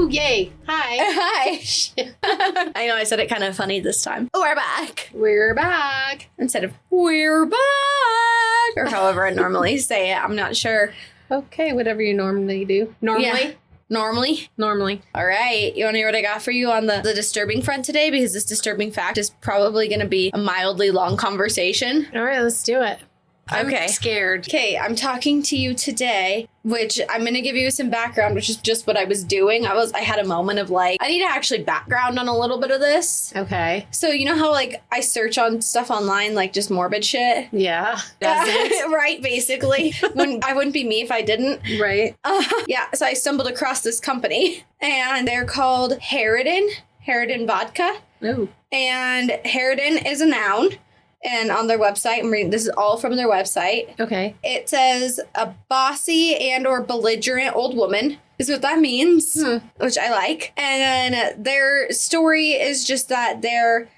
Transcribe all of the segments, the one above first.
yay. Hi. Hi. I know I said it kind of funny this time. We're back. We're back. Instead of we're back. Or however I normally say it. I'm not sure. Okay, whatever you normally do. Normally? Normally. All right. You want to hear what I got for you on the disturbing front today? Because this disturbing fact is probably going to be a mildly long conversation. All right, let's do it. Okay. I'm scared. Okay, I'm talking to you today, which I'm going to give you some background, which is just what I was doing. I had a moment of like, I need to actually background on a little bit of this. Okay. So you know how like I search on stuff online, like just morbid shit? Yeah. Right, basically. I wouldn't be me if I didn't. Right. Yeah, so I stumbled across this company and they're called Harridan Vodka. Ooh. And Harridan is a noun. And on their website, I'm reading, this is all from their website. Okay. It says a bossy and or belligerent old woman is what that means, which I like. And then their story is just that they're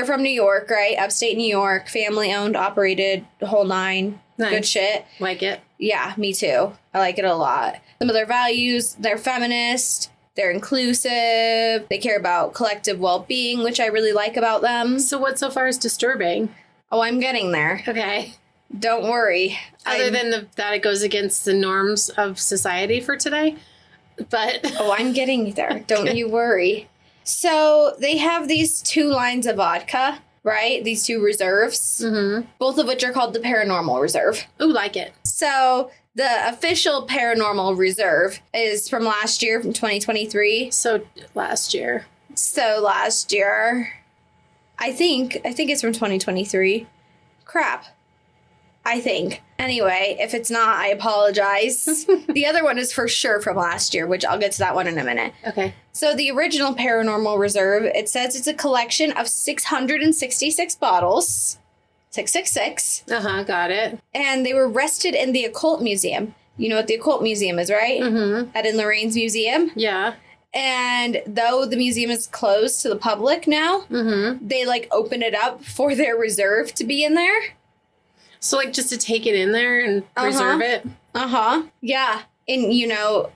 from New York, right? Upstate New York, family owned, operated, the whole nine. Nice. Good shit. Like it. Yeah, me too. I like it a lot. Some of their values, they're feminist. They're inclusive. They care about collective well-being, which I really like about them. So what so far is disturbing? Oh, I'm getting there. Okay. Don't worry. Other than that it goes against the norms of society for today. But Oh, I'm getting there. Don't you worry. So they have these two lines of vodka, right? These two reserves, both of which are called the Paranormal Reserve. ooh, like it. So the official Paranormal Reserve is from last year, from 2023. So last year. So last year, I think it's from 2023. Crap. I think. Anyway, if it's not, I apologize. The other one is for sure from last year, which I'll get to that one in a minute. Okay. So the original Paranormal Reserve, it says it's a collection of 666 bottles. 666. Got it. And they were rested in the Occult Museum. You know what the Occult Museum is, right? Mm-hmm. At in Lorraine's museum. Yeah. And though the museum is closed to the public now, they like open it up for their reserve to be in there. So like just to take it in there and reserve it? Yeah. And you know,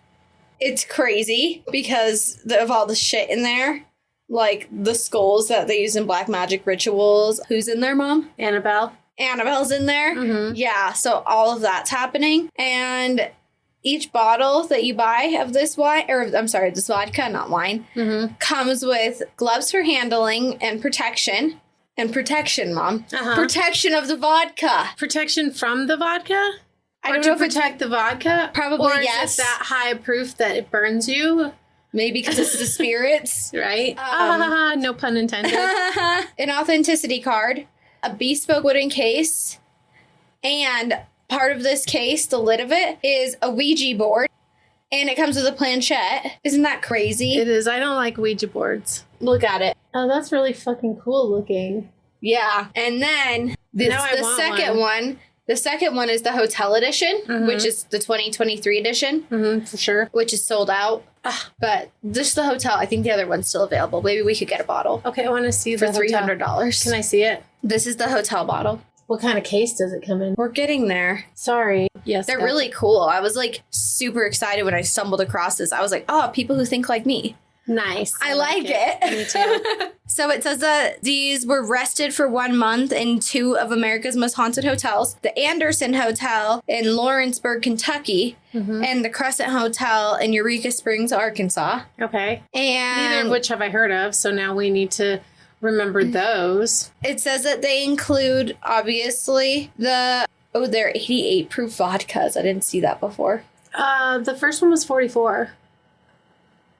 it's crazy because of all the shit in there. Like the skulls that they use in black magic rituals. Who's in there, Mom? Annabelle's in there. Yeah, so all of that's happening. And each bottle that you buy of this wine, this vodka, not wine, comes with gloves for handling and protection. And protection, Mom. Protection of the vodka. Protection from the vodka? I Or don't to know if protect the vodka? Probably or yes. Is it that high proof that it burns you? Maybe because it's the spirits. Right? No pun intended. An authenticity card, a bespoke wooden case, and part of this case, the lid of it, is a Ouija board. And it comes with a planchette. Isn't that crazy? It is. I don't like Ouija boards. Look at it. Oh, that's really fucking cool looking. Yeah. And then the second one is the hotel edition, which is the 2023 edition. For sure. Which is sold out. But this is the hotel. I think the other one's still available. Maybe we could get a bottle. Okay, I want to see for the hotel. $300. Can I see it? This is the hotel bottle. What kind of case does it come in? We're getting there. Sorry. Yes. They're really cool. I was like super excited when I stumbled across this. I was like, oh, people who think like me. Nice. I like it. Me too. So it says that these were rested for 1 month in two of America's most haunted hotels. The Anderson Hotel in Lawrenceburg, Kentucky, and the Crescent Hotel in Eureka Springs, Arkansas. Okay. And neither of which have I heard of, so now we need to remember those. It says that they include, obviously, they're 88 proof vodkas. I didn't see that before. The first one was 44.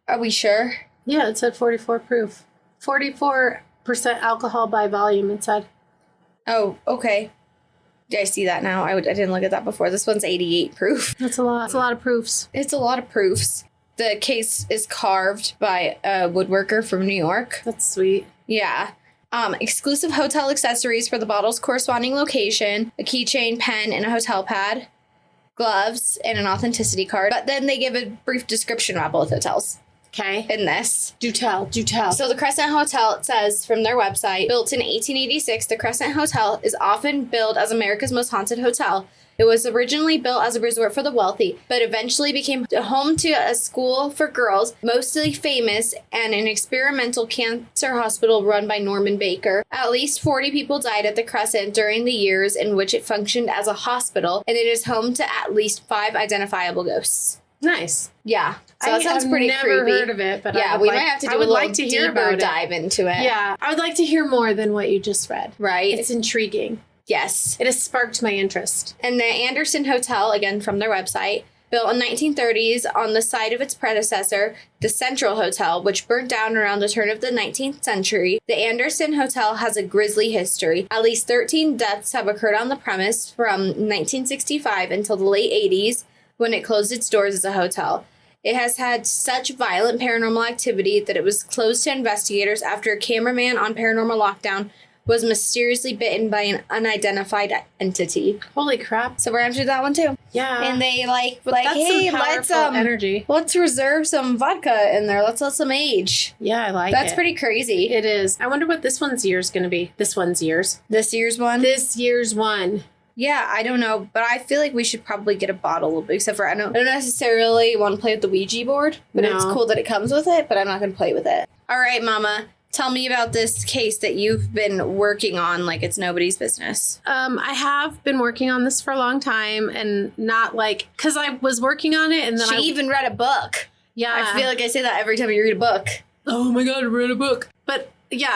Are we sure? Yeah, it said 44 proof. 44% alcohol by volume, it said. Oh, okay. I see that now. I didn't look at that before. This one's 88 proof. That's a lot. That's a lot of proofs. It's a lot of proofs. The case is carved by a woodworker from New York. That's sweet. Yeah. Exclusive hotel accessories for the bottle's corresponding location, a keychain, pen, and a hotel pad, gloves, and an authenticity card. But then they give a brief description about both hotels. Okay. in this. Do tell. So the Crescent Hotel, it says from their website, built in 1886, the Crescent Hotel is often billed as America's most haunted hotel. It was originally built as a resort for the wealthy, but eventually became a home to a school for girls, mostly famous, and an experimental cancer hospital run by Norman Baker. At least 40 people died at the Crescent during the years in which it functioned as a hospital, and it is home to at least 5 identifiable ghosts. Nice. Yeah. So that sounds pretty creepy. I've never heard of it, but yeah, we might have to do a little deeper it. dive into it. Yeah, I would like to hear more than what you just read. Right. It's intriguing. Yes. It has sparked my interest. And the Anderson Hotel, again from their website, built in 1930s on the site of its predecessor, the Central Hotel, which burnt down around the turn of the 19th century. The Anderson Hotel has a grisly history. At least 13 deaths have occurred on the premise from 1965 until the late 80s, when it closed its doors as a hotel. It has had such violent paranormal activity that it was closed to investigators after a cameraman on Paranormal Lockdown was mysteriously bitten by an unidentified entity. Holy crap. So we're gonna do that one too. Yeah. And they That's hey, some let's powerful energy. let's reserve some vodka in there. Let's let some age. Yeah, I like That's it. pretty crazy. It is. I wonder what this one's year's going to be. This year's one. Yeah, I don't know, but I feel like we should probably get a bottle, except for I don't necessarily want to play with the Ouija board, but No. it's cool that it comes with it, but I'm not going to play with it. All right, Mama, tell me about this case that you've been working on like it's nobody's business. I have been working on this for a long time, and not like, because I was working on it and then She even read a book. yeah. I feel like I say that every time you read a book. Oh my God, I read a book. But yeah,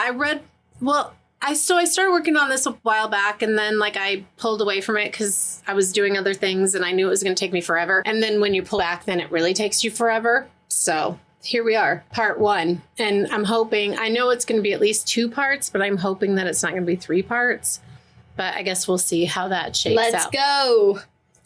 I started working on this a while back, and then like I pulled away from it because I was doing other things and I knew it was going to take me forever. And then when you pull back, then it really takes you forever. So here we are, part 1. And I'm hoping, I know it's going to be at least 2 parts, but I'm hoping that it's not going to be 3 parts. But I guess we'll see how that shakes out. Let's go.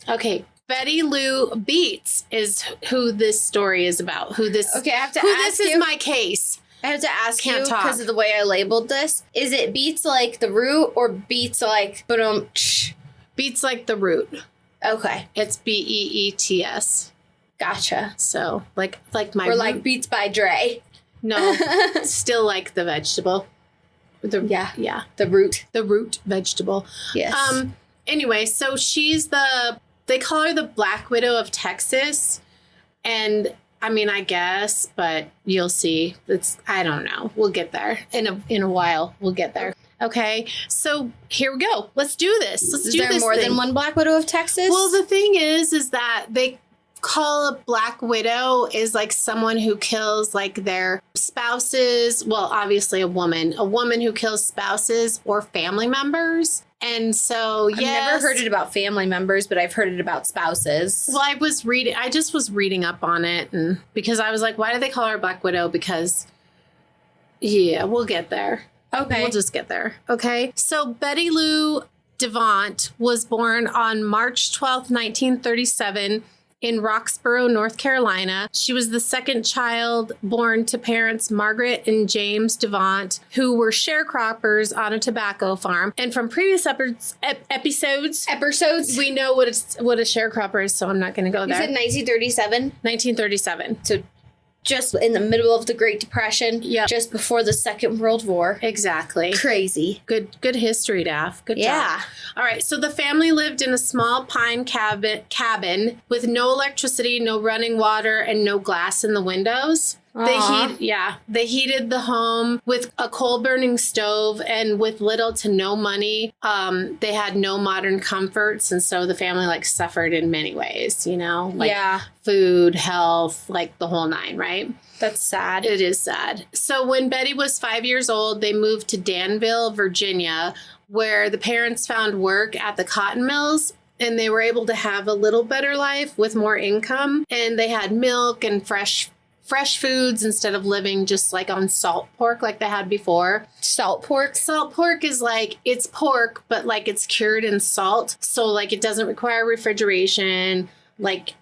Okay. Betty Lou Beets is who this story is about. Okay, I have to who ask this you. is my case. I have to ask Can't you talk. because of the way I labeled this. Is it beats like the root or beats like Beets like the root. Okay, It's Beets. gotcha. So like my Or like root- Beats by Dre. no, still like the vegetable. Yeah. Yeah. The root. The root vegetable. Yes. Anyway, so she's they call her the Black Widow of Texas. And I mean, I guess, but you'll see. I don't know. We'll get there in a while. We'll get there. Okay. So here we go. Let's do this. Let's Is do there this more thing. than one Black Widow of Texas? Well, the thing is that they call a Black Widow is like someone who kills like their spouses. Well, obviously a woman who kills spouses or family members. And so, I've never heard it about family members, but I've heard it about spouses. Well, I just was reading up on it, and because I was like, why do they call her Black Widow? Because, yeah, we'll get there. Okay. We'll just get there. Okay. So Betty Lou Devant was born on March 12th, 1937 in Roxborough, North Carolina. She was the second child born to parents Margaret and James Devant, who were sharecroppers on a tobacco farm. And from previous episodes, we know what a sharecropper is, so I'm not going to go You there. said 1937? 1937. So just in the middle of the Great Depression. Yep. Just before the Second World War. Exactly. Crazy. Good history, Daff. Good Yeah. job. All right. So the family lived in a small pine cabin with no electricity, no running water, and no glass in the windows. They heated the home with a coal burning stove, and with little to no money, they had no modern comforts, and so the family like suffered in many ways. Yeah. Food, health, like the whole 9, right? That's sad. It is sad. So when Betty was 5 years old, they moved to Danville, Virginia, where the parents found work at the cotton mills, and they were able to have a little better life with more income. And they had milk and fresh foods instead of living just like on salt pork like they had before. Salt pork? Salt pork is like, it's pork, but like it's cured in salt. So like it doesn't require refrigeration. Like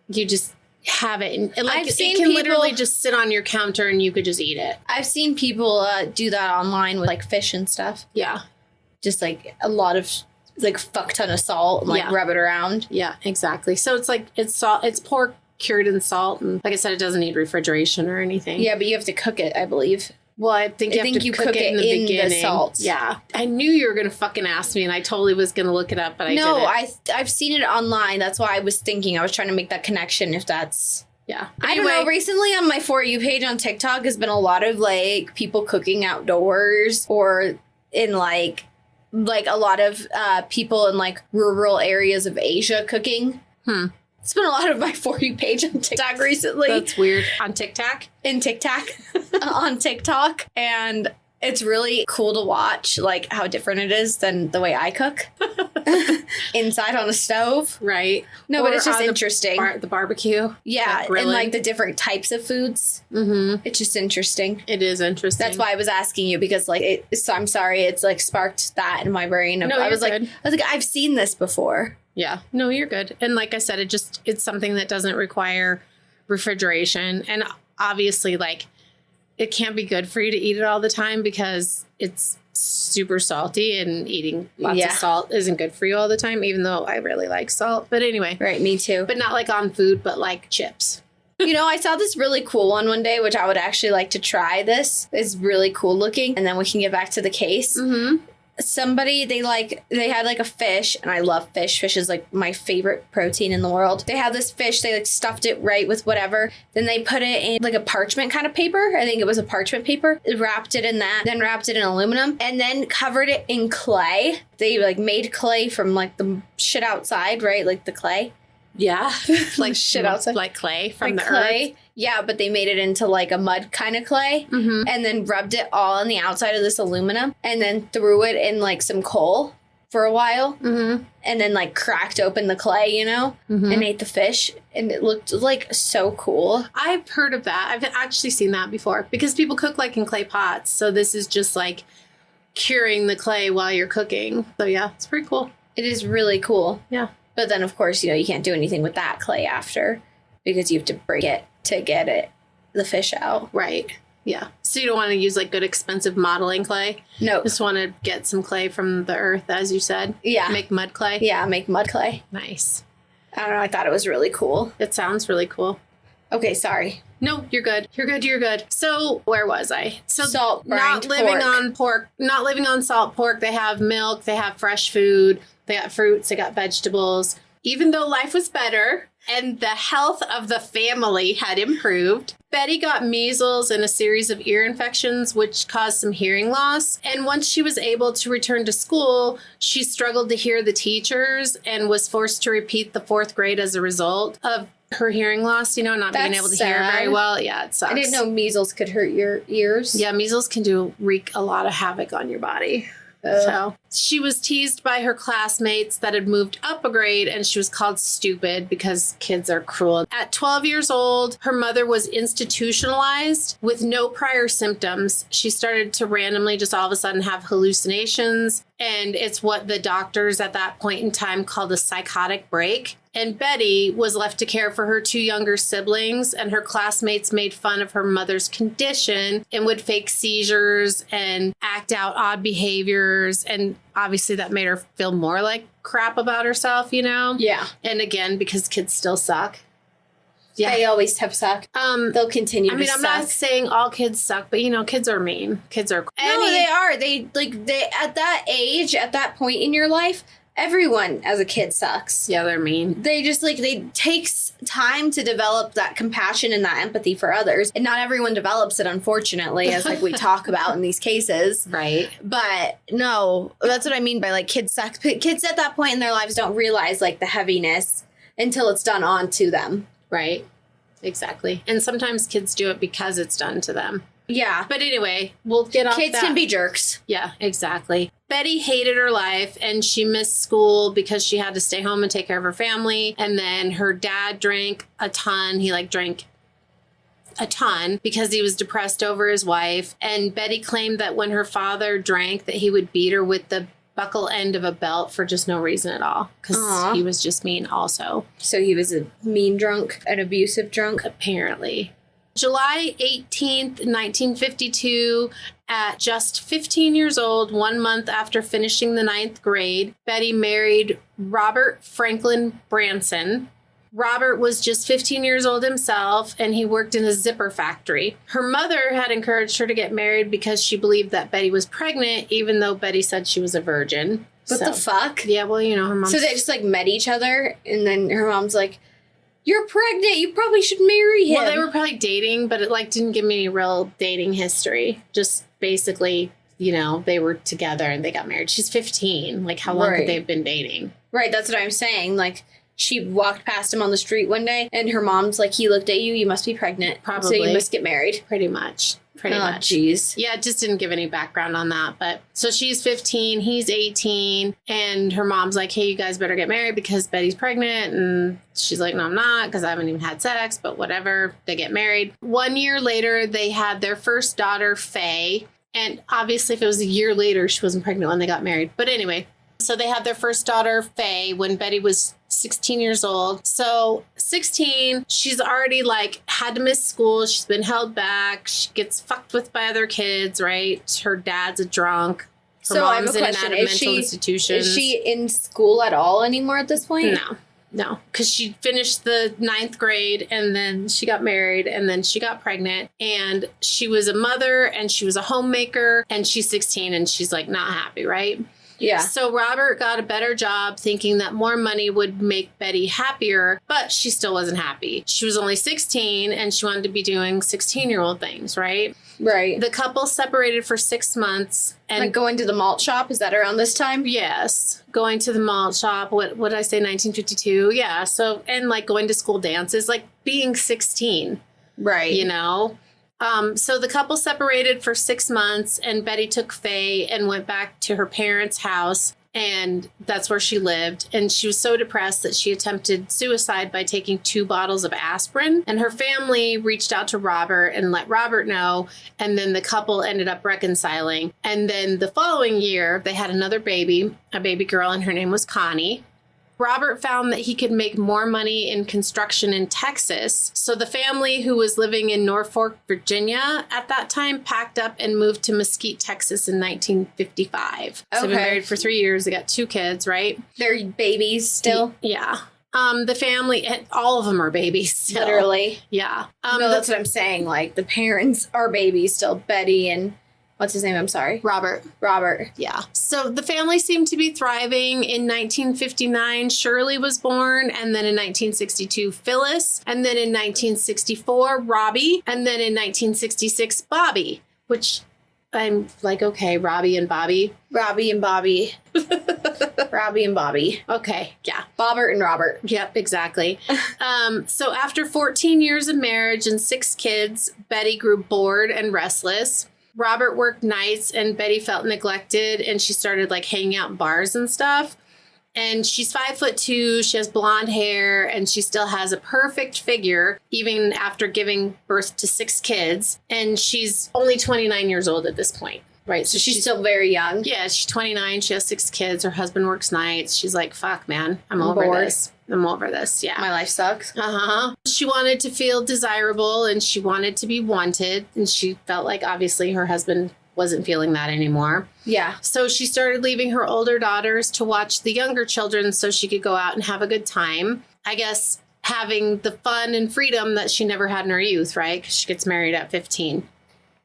you just have it. And like it can literally just sit on your counter and you could just eat it. I've seen people do that online with like fish and stuff. Yeah. Just like a lot of like fuck ton of salt and like rub it around. Yeah, exactly. So it's like, it's salt, it's pork cured in salt. And like I said, it doesn't need refrigeration or anything. Yeah, but you have to cook it, I believe. Well, I think you cook it in the beginning. The salt. Yeah. I knew you were going to fucking ask me, and I totally was going to look it up, but I didn't. No, I've seen it online. That's why I was thinking. I was trying to make that connection if that's... Yeah. I don't know. Recently on my For You page on TikTok has been a lot of, like, people cooking outdoors or in, like a lot of people in, like, rural areas of Asia cooking. It's been a lot of my For You page on TikTok recently. That's weird. On TikTok? In TikTok. On TikTok. And it's really cool to watch, like, how different it is than the way I cook. Inside on a stove. Right. No, but it's just interesting. The barbecue. Yeah. And, like, the different types of foods. Mm-hmm. It's just interesting. It is interesting. That's why I was asking you, because, like, I'm sorry, it's, like, sparked that in my brain. No, I was good. like, I've seen this before. Yeah. No, you're good. And like I said, it's something that doesn't require refrigeration. And obviously, like, it can't be good for you to eat it all the time because it's super salty, and eating lots of salt isn't good for you all the time, even though I really like salt. But anyway. Right, me too. But not like on food, but like chips. You know, I saw this really cool one day, which I would actually like to try. This is really cool looking. And then we can get back to the case. Mm-hmm. Somebody, they had like a fish, and I love fish. Fish is like my favorite protein in the world. They had this fish, they like stuffed it right with whatever. Then they put it in like a parchment kind of paper. I think it was a parchment paper. Wrapped it in that, then wrapped it in aluminum, and then covered it in clay. They like made clay from like the shit outside, right? Like the clay. Yeah. Like shit outside. Like clay from like the clay. earth. Yeah, but they made it into like a mud kind of clay, and then rubbed it all on the outside of this aluminum, and then threw it in like some coal for a while, and then like cracked open the clay, you know, and ate the fish, and it looked like so cool. I've heard of that. I've actually seen that before because people cook like in clay pots. So this is just like curing the clay while you're cooking. So yeah, it's pretty cool. It is really cool. Yeah. But then of course, you know, you can't do anything with that clay after because you have to break it to get the fish out. Right. Yeah. So you don't want to use like good expensive modeling clay? No. Just want to get some clay from the earth, as you said? Yeah. Make mud clay? Yeah, make mud clay. Nice. I don't know. I thought it was really cool. It sounds really cool. Okay, sorry. No, you're good. You're good. You're good. So where was I? So salt, not living on pork, not living on salt pork. They have milk. They have fresh food. They got fruits. They got vegetables. Even though life was better and the health of the family had improved, Betty got measles and a series of ear infections, which caused some hearing loss. And once she was able to return to school, she struggled to hear the teachers and was forced to repeat the 4th grade as a result of her hearing loss, you know, not being able to hear very well. Yeah, it sucks. I didn't know measles could hurt your ears. Yeah, measles can wreak a lot of havoc on your body. So she was teased by her classmates that had moved up a grade, and she was called stupid because kids are cruel. At 12 years old, her mother was institutionalized with no prior symptoms. She started to randomly just all of a sudden have hallucinations, and it's what the doctors at that point in time called a psychotic break. And Betty was left to care for her 2 younger siblings, and her classmates made fun of her mother's condition and would fake seizures and act out odd behaviors. And obviously that made her feel more like crap about herself, you know? Yeah. And again, because kids still suck. Yeah. They always have sucked. They'll continue to suck. I'm not saying all kids suck, but, you know, kids are mean. Kids are... No, they are. They at that age, at that point in your life... Everyone as a kid sucks. Yeah, they're mean. They just they takes time to develop that compassion and that empathy for others. And not everyone develops it, unfortunately, as like we talk about in these cases. Right. But no, that's what I mean by like kids suck. Kids at that point in their lives don't realize like the heaviness until it's done on to them. Right. Exactly. And sometimes kids do it because it's done to them. Yeah. But anyway, we'll get off Kids can be jerks. Yeah, exactly. Betty hated her life, and she missed school because she had to stay home and take care of her family. And then her dad drank a ton. He drank a ton because he was depressed over his wife. And Betty claimed that when her father drank, that he would beat her with the buckle end of a belt for just no reason at all, because he was just mean also. So he was a mean drunk, an abusive drunk? Apparently. July 18th, 1952, at just 15 years old, 1 month after finishing the 9th grade, Betty married Robert Franklin Branson. Robert was just 15 years old himself, and he worked in a zipper factory. Her mother had encouraged her to get married because she believed that Betty was pregnant, even though Betty said she was a virgin. What the fuck? Yeah, well, you know, her mom. So they just like met each other, and then her mom's like, "You're pregnant. You probably should marry him." Well, they were probably dating, but it like didn't give me any real dating history. Just basically, you know, they were together and they got married. She's 15. Like, how long could they have been dating? Right, that's what I'm saying. Like, she walked past him on the street one day, and her mom's like, "He looked at you. You must be pregnant. Probably. So you must get married." Pretty much. Pretty much. Jeez. Yeah, it just didn't give any background on that. But so she's 15, he's 18, and her mom's like, "Hey, you guys better get married because Betty's pregnant." And she's like, "No, I'm not, because I haven't even had sex," but whatever. They get married. 1 year later, they had their first daughter, Faye. And obviously, if it was a year later, she wasn't pregnant when they got married. But anyway, so they had their first daughter, Faye, when Betty was 16 years old. So 16, she's already like had to miss school. She's been held back. She gets fucked with by other kids, right? Her dad's a drunk. Her So I have mom's a in and question. out of mental institutions. Is she in school at all anymore at this point? No, because she finished the 9th grade and then she got married and then she got pregnant and she was a mother and she was a homemaker and she's 16 and she's like not happy, right? Yeah. So Robert got a better job thinking that more money would make Betty happier, but she still wasn't happy. She was only 16 and she wanted to be doing 16-year-old things, right? Right. The couple separated for 6 months. And like going to the malt shop? Is that around this time? Yes. Going to the malt shop. What did I say, 1952? Yeah. So, and like going to school dances, like being 16. Right. You know? So the couple separated for 6 months and Betty took Faye and went back to her parents' house. And that's where she lived. And she was so depressed that she attempted suicide by taking 2 bottles of aspirin. And her family reached out to Robert and let Robert know. And then the couple ended up reconciling. And then the following year, they had another baby, a baby girl, and her name was Connie. Robert found that he could make more money in construction in Texas. So the family who was living in Norfolk, Virginia at that time packed up and moved to Mesquite, Texas in 1955. So they've been married for 3 years. They got 2 kids, right? They're babies still? Yeah. The family, all of them are babies still. Literally. Yeah. No, that's what I'm saying. Like, the parents are babies still. Betty and... What's his name? I'm sorry. Robert. Yeah. So the family seemed to be thriving. In 1959, Shirley was born. And then in 1962, Phyllis. And then in 1964, Robbie. And then in 1966, Bobby. Which I'm like, okay, Robbie and Bobby. Robbie and Bobby. Robbie and Bobby. Okay, yeah. Bobbert and Robert. Yep, exactly. So after 14 years of marriage and 6 kids, Betty grew bored and restless. Robert worked nights and Betty felt neglected and she started like hanging out in bars and stuff. And she's 5'2", she has blonde hair, and she still has a perfect figure, even after giving birth to 6 kids. And she's only 29 years old at this point, right? So she's still very young. Yeah, she's 29, she has 6 kids, her husband works nights. She's like, fuck, man, I'm over bored. this. I'm over this, yeah. My life sucks. Uh-huh. She wanted to feel desirable, and she wanted to be wanted, and she felt like, obviously, her husband wasn't feeling that anymore. Yeah. So she started leaving her older daughters to watch the younger children so she could go out and have a good time. I guess having the fun and freedom that she never had in her youth, right? Because she gets married at 15.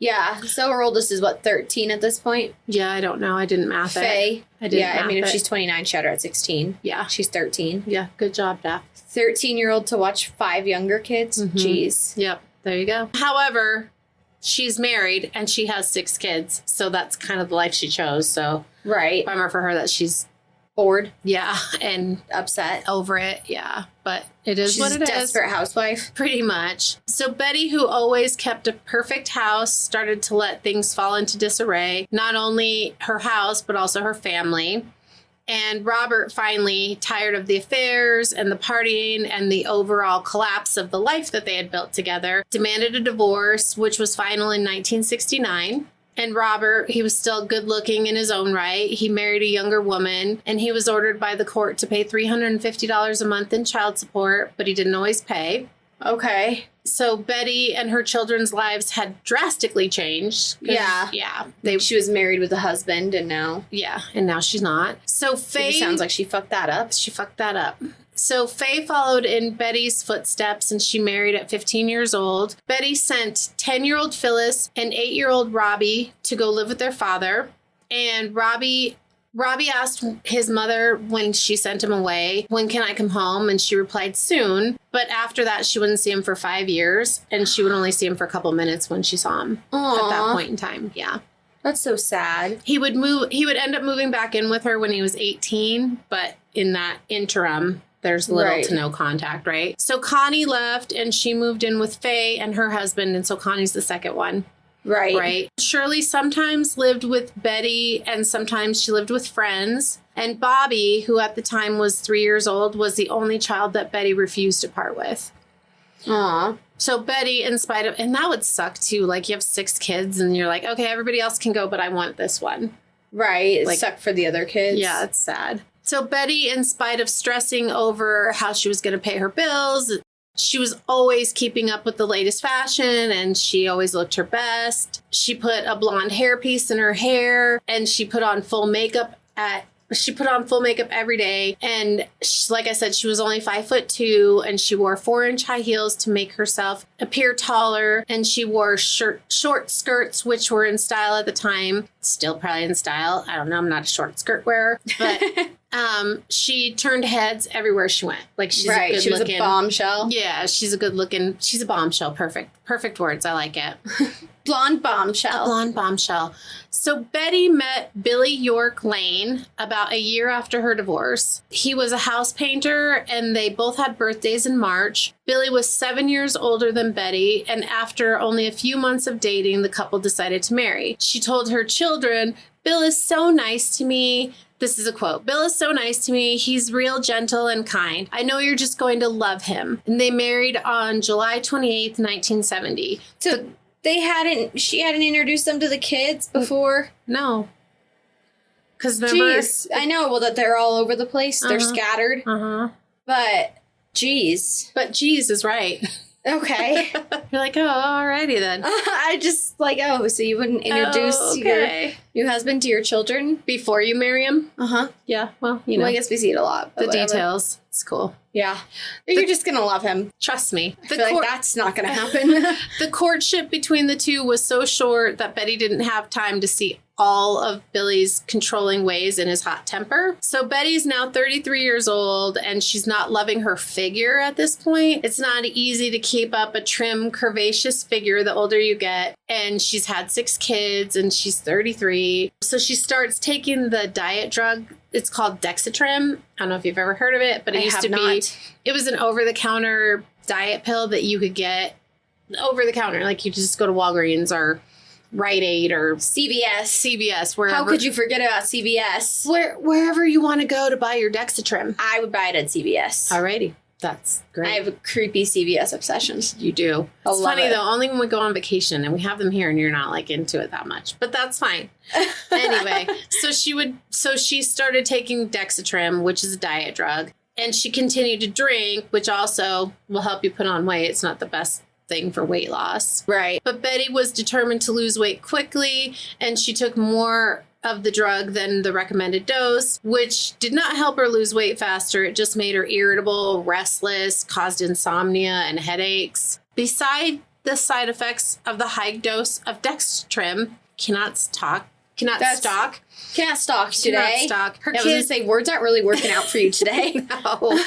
Yeah. So her oldest is, what, 13 at this point? Yeah, I don't know. I didn't math it. Faye. I didn't Yeah, I mean, if math it. she's 29, she had her at 16. Yeah. She's 13. Yeah, good job, Beth. 13-year-old to watch 5 younger kids? Mhm. Jeez. Yep, there you go. However, she's married and she has 6 kids. So that's kind of the life she chose. So Right. bummer for her that she's Bored. yeah, and Upset. over it. Yeah, but it is She's what it a is. desperate housewife. Pretty much. So Betty, who always kept a perfect house, started to let things fall into disarray. Not only her house, but also her family. And Robert finally, tired of the affairs and the partying and the overall collapse of the life that they had built together, demanded a divorce, which was final in 1969. And Robert, he was still good looking in his own right. He married a younger woman, and he was ordered by the court to pay $350 a month in child support, but he didn't always pay. Okay. So Betty and her children's lives had drastically changed. Yeah. Yeah. She was married with a husband, and now Yeah, and now she's not. So Faye sounds like she fucked that up. she fucked that up. So Faye followed in Betty's footsteps and she married at 15 years old. Betty sent 10-year-old Phyllis and 8-year-old Robbie to go live with their father. And Robbie asked his mother when she sent him away, when can I come home? And she replied, soon. But after that, she wouldn't see him for 5 years. And she would only see him for a couple minutes when she saw him at that point in time. Yeah. That's so sad. He would end up moving back in with her when he was 18. But in that interim, there's little to no contact, right? So Connie left and she moved in with Faye and her husband. And so Connie's the second one. Right. Shirley sometimes lived with Betty and sometimes she lived with friends. And Bobby, who at the time was 3 years old, was the only child that Betty refused to part with. Aw. So Betty, in spite of, and that would suck too. Like you have 6 kids and you're like, okay, everybody else can go, but I want this one. Right. It sucked for the other kids. Yeah, it's sad. So Betty, in spite of stressing over how she was going to pay her bills, she was always keeping up with the latest fashion and she always looked her best. She put a blonde hairpiece in her hair and she put on full makeup every day. And she, like I said, she was only 5'2" and she wore 4-inch high heels to make herself appear taller. And she wore short skirts, which were in style at the time. Still probably in style. I don't know. I'm not a short skirt wearer, but she turned heads everywhere she went. Like she's a good she was looking, a bombshell. Yeah, she's a bombshell. Perfect words. I like it. Blonde bombshell. A blonde bombshell. So Betty met Billy York Lane about a year after her divorce. He was a house painter and they both had birthdays in March. Billy was 7 years older than Betty, and after only a few months of dating, the couple decided to marry. She told her children, Bill is so nice to me. This is a quote. Bill is so nice to me. He's real gentle and kind. I know you're just going to love him. And they married on July 28th, 1970. So she hadn't introduced them to the kids before? No. Because jeez, I know, well, that they're all over the place. They're scattered. But, geez. But geez is right. Okay. You're like, oh, alrighty then. I just so you wouldn't introduce your new husband to your children? Before you marry him? Yeah, well, you know. Well, I guess we see it a lot. The details. It's cool. Yeah. You're just going to love him. Trust me. I feel like that's not going to happen. The courtship between the two was so short that Betty didn't have time to see all of Billy's controlling ways and his hot temper. So Betty's now 33 years old and she's not loving her figure at this point. It's not easy to keep up a trim, curvaceous figure the older you get. And she's had 6 kids and she's 33. So she starts taking the diet drug. It's called Dexatrim. I don't know if you've ever heard of it, but it used to be, it was an over-the-counter diet pill that you could get over-the-counter. Like you just go to Walgreens or Rite Aid or CVS, wherever. How could you forget about CVS? Wherever you want to go to buy your Dexatrim. I would buy it at CVS. Alrighty. That's great. I have creepy CVS obsessions. You do. It's funny though, only when we go on vacation and we have them here and you're not like into it that much, but that's fine. Anyway, so she started taking Dexatrim, which is a diet drug, and she continued to drink, which also will help you put on weight. It's not the best thing for weight loss. Right. But Betty was determined to lose weight quickly, and she took more of the drug than the recommended dose, which did not help her lose weight faster. It just made her irritable, restless, caused insomnia and headaches. Beside the side effects of the high dose of Dexatrim, cannot stalk today. Her kids say words aren't really working out for you today. No.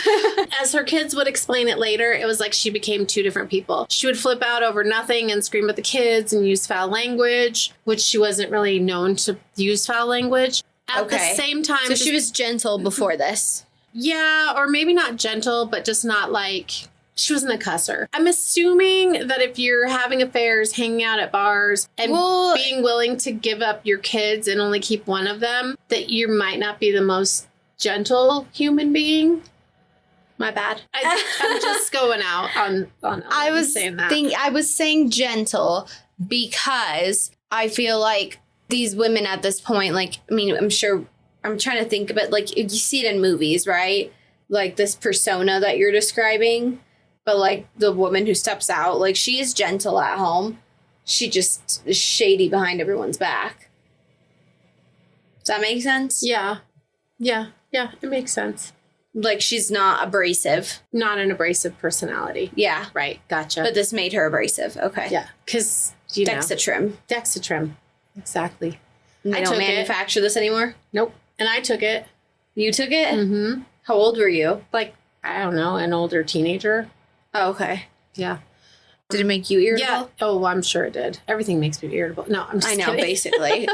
As her kids would explain it later, it was like she became 2 different people. She would flip out over nothing and scream at the kids and use foul language, which she wasn't really known to use foul language. At the same time... So she was gentle before this. Yeah, or maybe not gentle, but just not like... She wasn't a cusser. I'm assuming that if you're having affairs, hanging out at bars, and being willing to give up your kids and only keep one of them, that you might not be the most gentle human being. My bad. I'm just going out on I was saying that. I was saying gentle because I feel like these women at this point, like, I mean, I'm sure, I'm trying to think of it, like, you see it in movies, right? Like this persona that you're describing. But, like, the woman who steps out, like, she is gentle at home. She just is shady behind everyone's back. Does that make sense? Yeah. Yeah, it makes sense. Like, she's not abrasive. Not an abrasive personality. Yeah. Right. Gotcha. But this made her abrasive. Okay. yeah. Because, you know. Dexatrim. Dexatrim. Exactly. And they I don't took it. manufacture this anymore? Nope. And I took it. You took it? Mm-hmm. How old were you? Like, I don't know, an older teenager. Oh, okay. Yeah. Did it make you irritable? Yeah. Oh, I'm sure it did. Everything makes me irritable. No, I'm just I know, kidding. basically.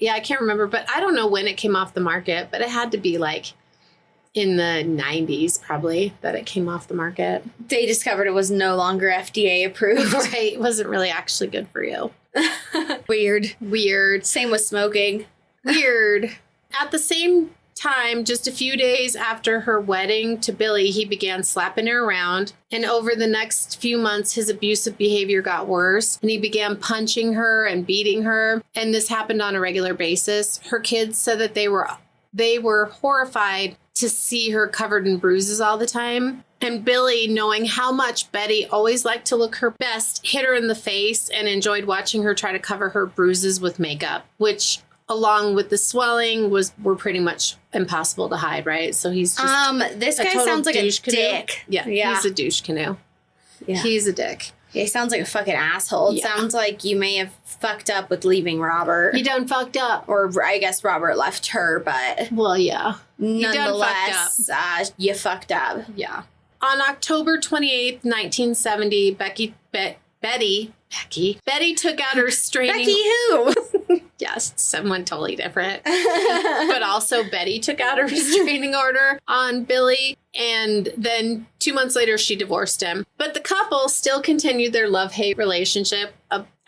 Yeah, I can't remember, but I don't know when it came off the market, but it had to be like in the 90s probably that it came off the market. They discovered it was no longer FDA approved. Right. It wasn't really actually good for you. Weird. Weird. Same with smoking. Weird. At the same time, just a few days after her wedding to Billy, he began slapping her around. And over the next few months, his abusive behavior got worse. And he began punching her and beating her. And this happened on a regular basis. Her kids said that they were horrified to see her covered in bruises all the time. And Billy, knowing how much Betty always liked to look her best, hit her in the face and enjoyed watching her try to cover her bruises with makeup, which, along with the swelling, were pretty much impossible to hide, right? So he's just this a guy total sounds like a douche canoe. dick. Yeah, he's a douche canoe. Yeah. He's a dick. He sounds like a fucking asshole. It Yeah. sounds like you may have fucked up with leaving Robert. You done fucked up. Or I guess Robert left her, but Well, yeah. nonetheless, you fucked up. Yeah. On October 28th, 1970, Betty took out her restraining... Becky who? Yes, someone totally different. But also Betty took out a restraining order on Billy, and then 2 months later she divorced him. But the couple still continued their love-hate relationship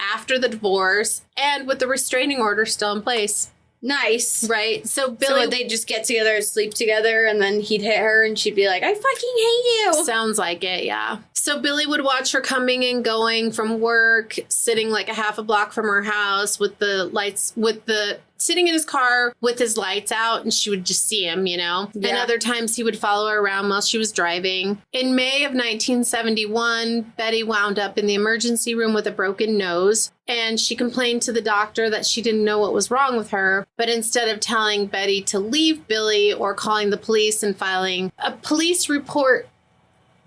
after the divorce and with the restraining order still in place. Nice. Right? So So Billy... would they just get together and sleep together, and then he'd hit her and she'd be like, I fucking hate you. Sounds like it, yeah. So Billy would watch her coming and going from work, sitting like a half a block from her house sitting in his car with his lights out, and she would just see him, you know? Yeah. And other times he would follow her around while she was driving. In May of 1971, Betty wound up in the emergency room with a broken nose, and she complained to the doctor that she didn't know what was wrong with her. But instead of telling Betty to leave Billy or calling the police and filing a police report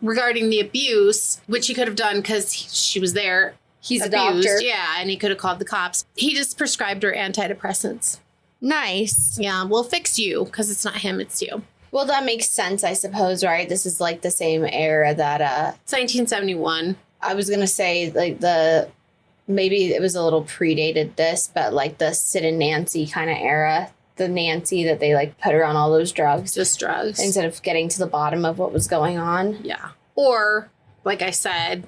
regarding the abuse, which he could have done because she was there. He's abused, a doctor. yeah, and he could have called the cops. He just prescribed her antidepressants. Nice. Yeah, we'll fix you because it's not him, it's you. Well, that makes sense, I suppose, right? This is like the same era that, It's 1971. I was going to say, like, maybe it was a little predated this, but like the Sid and Nancy kind of era. The Nancy that they like put her on all those drugs. Just drugs. Instead of getting to the bottom of what was going on. Yeah. Or, like I said,